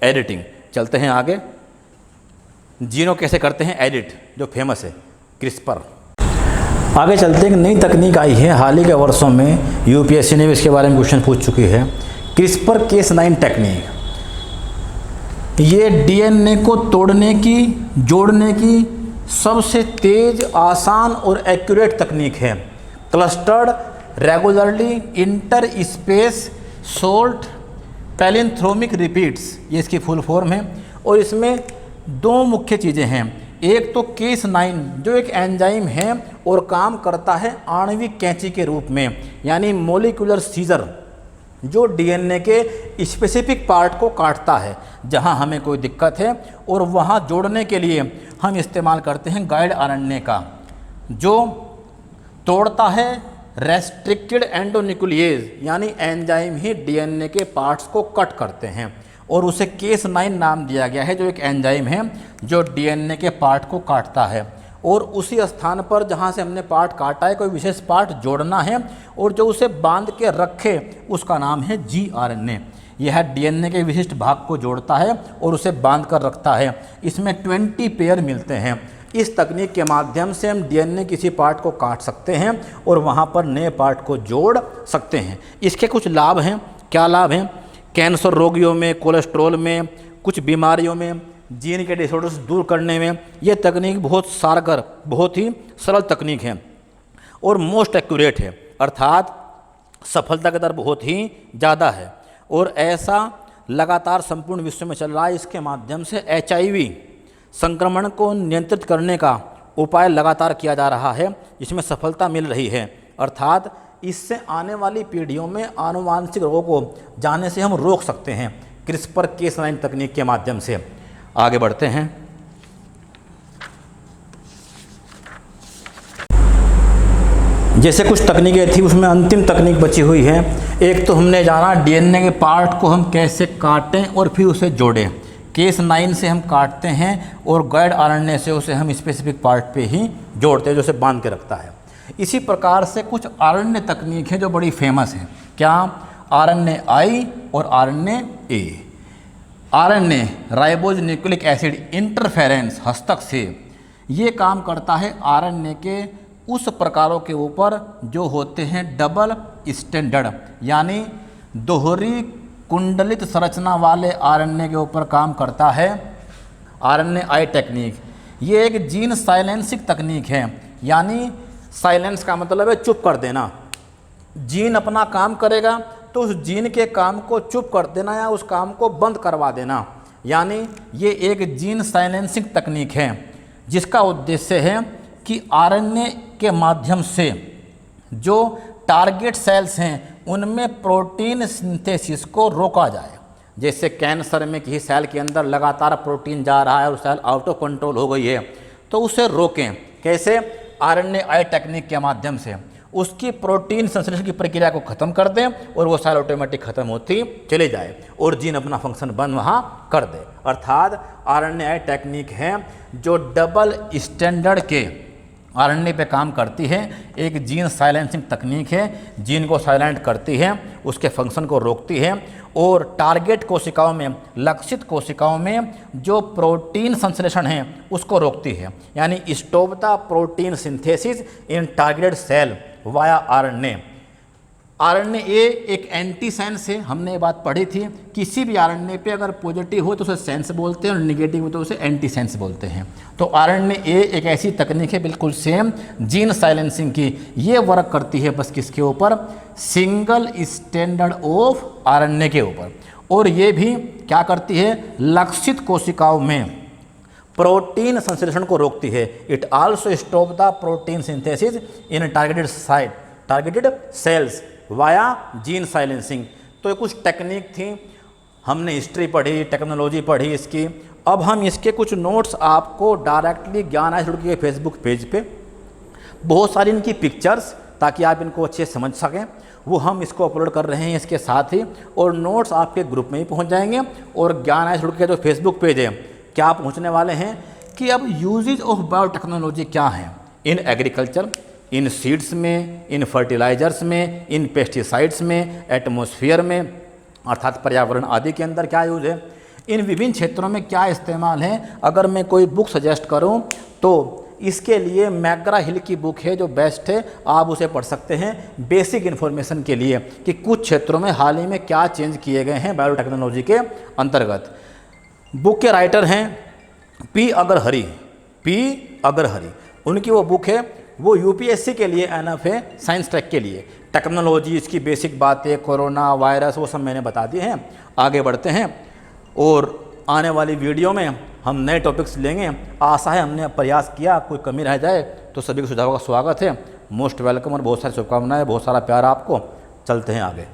एडिटिंग। चलते हैं आगे, जीनों कैसे करते हैं एडिट, जो फेमस है क्रिस्पर। आगे चलते हैं, एक नई तकनीक आई है हाल ही के वर्षों में, यूपीएससी ने भी इसके बारे में क्वेश्चन पूछ चुकी है, क्रिस्पर Cas9 टेक्निक। ये डीएनए को तोड़ने की, जोड़ने की सबसे तेज, आसान और एक्यूरेट तकनीक है। Clustered regularly interspaced short palindromic repeats, ये इसकी फुल फॉर्म है। और इसमें 2 मुख्य चीज़ें हैं, एक तो Cas9 जो एक एंजाइम है और काम करता है आणविक कैंची के रूप में, यानी मोलिकुलर सीजर, जो डीएनए के स्पेसिफिक पार्ट को काटता है जहां हमें कोई दिक्कत है, और वहां जोड़ने के लिए हम इस्तेमाल करते हैं गाइड आरएनए का, जो तोड़ता है रेस्ट्रिक्टेड एंडोन्यूक्लिएज, यानी एंजाइम ही डीएनए के पार्ट्स को कट करते हैं, और उसे Cas9 नाम दिया गया है, जो एक एंजाइम है जो डीएनए के पार्ट को काटता है। और उसी स्थान पर जहाँ से हमने पार्ट काटा है कोई विशेष पार्ट जोड़ना है, और जो उसे बांध के रखे उसका नाम है gRNA। यह डीएनए के विशिष्ट भाग को जोड़ता है और उसे बांध कर रखता है। इसमें 20 पेयर मिलते हैं। इस तकनीक के माध्यम से हम डीएनए किसी पार्ट को काट सकते हैं और वहाँ पर नए पार्ट को जोड़ सकते हैं। इसके कुछ लाभ हैं। क्या लाभ हैं? कैंसर रोगियों में, कोलेस्ट्रॉल में, कुछ बीमारियों में, जीन के डिसऑर्डर्स दूर करने में ये तकनीक बहुत कारगर, बहुत ही सरल तकनीक है और मोस्ट एक्यूरेट है, अर्थात सफलता की दर बहुत ही ज़्यादा है। और ऐसा लगातार संपूर्ण विश्व में चल रहा है। इसके माध्यम से HIV संक्रमण को नियंत्रित करने का उपाय लगातार किया जा रहा है, जिसमें सफलता मिल रही है। अर्थात इससे आने वाली पीढ़ियों में आनुवांशिक रोगों को जाने से हम रोक सकते हैं क्रिस्पर Cas9 तकनीक के माध्यम से। आगे बढ़ते हैं। जैसे कुछ तकनीकें थी, उसमें अंतिम तकनीक बची हुई है। एक तो हमने जाना DNA के पार्ट को हम कैसे काटें और फिर उसे जोड़ें। Cas9 से हम काटते हैं और गाइड RNA से उसे हम स्पेसिफिक पार्ट पे ही जोड़ते हैं जो उसे बांध के रखता है। इसी प्रकार से कुछ RNA तकनीक है जो बड़ी फेमस है। क्या? RNAi और RNA-A। RNA ribose nucleic acid interference हस्तक्षेप ये काम करता है RNA के उस प्रकारों के ऊपर जो होते हैं डबल स्टैंडर्ड, यानी दोहरी कुंडलित संरचना वाले RNA के ऊपर काम करता है RNAi टेक्निक। ये एक जीन साइलेंसिंग तकनीक है, यानी साइलेंस का मतलब है चुप कर देना। जीन अपना काम करेगा तो उस जीन के काम को चुप कर देना या उस काम को बंद करवा देना, यानी ये एक जीन साइलेंसिंग तकनीक है जिसका उद्देश्य है कि RNA के माध्यम से जो टारगेट सेल्स हैं उनमें प्रोटीन सिंथेसिस को रोका जाए। जैसे कैंसर में किसी सेल के अंदर लगातार प्रोटीन जा रहा है और सेल आउट ऑफ कंट्रोल हो गई है, तो उसे रोकें। कैसे? RNAi टेक्निक के माध्यम से उसकी प्रोटीन संश्लेषण की प्रक्रिया को ख़त्म कर दें और वो सेल ऑटोमेटिक ख़त्म होती चले जाए और जीन अपना फंक्शन बंद वहाँ कर दे। अर्थात RNAi टेक्निक है जो डबल स्टैंडर्ड के RNA पे काम करती है। एक जीन साइलेंसिंग तकनीक है, जीन को साइलेंट करती है, उसके फंक्शन को रोकती है और टारगेट कोशिकाओं में, लक्षित कोशिकाओं में जो प्रोटीन संश्लेषण है उसको रोकती है, यानी stop the protein synthesis in targeted cell via RNA। RNA-A एक एंटी सेंस है, हमने ये बात पढ़ी थी। किसी भी RNA पे अगर पॉजिटिव हो तो उसे सेंस बोलते हैं और नेगेटिव हो तो उसे एंटी सेंस बोलते हैं। तो RNA-A एक ऐसी तकनीक है बिल्कुल सेम जीन साइलेंसिंग की। ये वर्क करती है बस किसके ऊपर? सिंगल स्टैंडर्ड ऑफ RNA के ऊपर। और ये भी क्या करती है? लक्षित कोशिकाओं में प्रोटीन संश्लेषण को रोकती है। It also stop the protein synthesis in targeted cells via gene silencing. तो ये कुछ टेक्निक थी, हमने हिस्ट्री पढ़ी, टेक्नोलॉजी पढ़ी इसकी। अब हम इसके कुछ नोट्स आपको डायरेक्टली ज्ञान आय के फेसबुक पेज पे, बहुत सारी इनकी पिक्चर्स ताकि आप इनको अच्छे से समझ सकें, वो हम इसको अपलोड कर रहे हैं इसके साथ ही। और नोट्स आपके ग्रुप में ही पहुंच जाएंगे। और ज्ञान आय के जो फेसबुक पेज है क्या पहुँचने वाले हैं कि अब यूजेज ऑफ बायोटेक्नोलॉजी क्या है इन एग्रीकल्चर, इन सीड्स में, इन फर्टिलाइजर्स में, इन पेस्टिसाइड्स में, एटमॉस्फेयर में अर्थात पर्यावरण आदि के अंदर क्या यूज है, इन विभिन्न क्षेत्रों में क्या इस्तेमाल है। अगर मैं कोई बुक सजेस्ट करूं तो इसके लिए मैकग्रा हिल की बुक है जो बेस्ट है, आप उसे पढ़ सकते हैं बेसिक इन्फॉर्मेशन के लिए कि कुछ क्षेत्रों में हाल ही में क्या चेंज किए गए हैं बायोटेक्नोलॉजी के अंतर्गत। बुक के राइटर हैं पी अग्रहरि, उनकी वो बुक है, वो UPSC के लिए एनफ है, साइंस टेक के लिए। टेक्नोलॉजी, इसकी बेसिक बातें, कोरोना वायरस, वो सब मैंने बता दिए हैं। आगे बढ़ते हैं और आने वाली वीडियो में हम नए टॉपिक्स लेंगे। आशा है हमने प्रयास किया, कोई कमी रह जाए तो सभी को सुझावों का स्वागत है। मोस्ट वेलकम और बहुत सारी शुभकामनाएं, बहुत सारा प्यार आपको। चलते हैं आगे।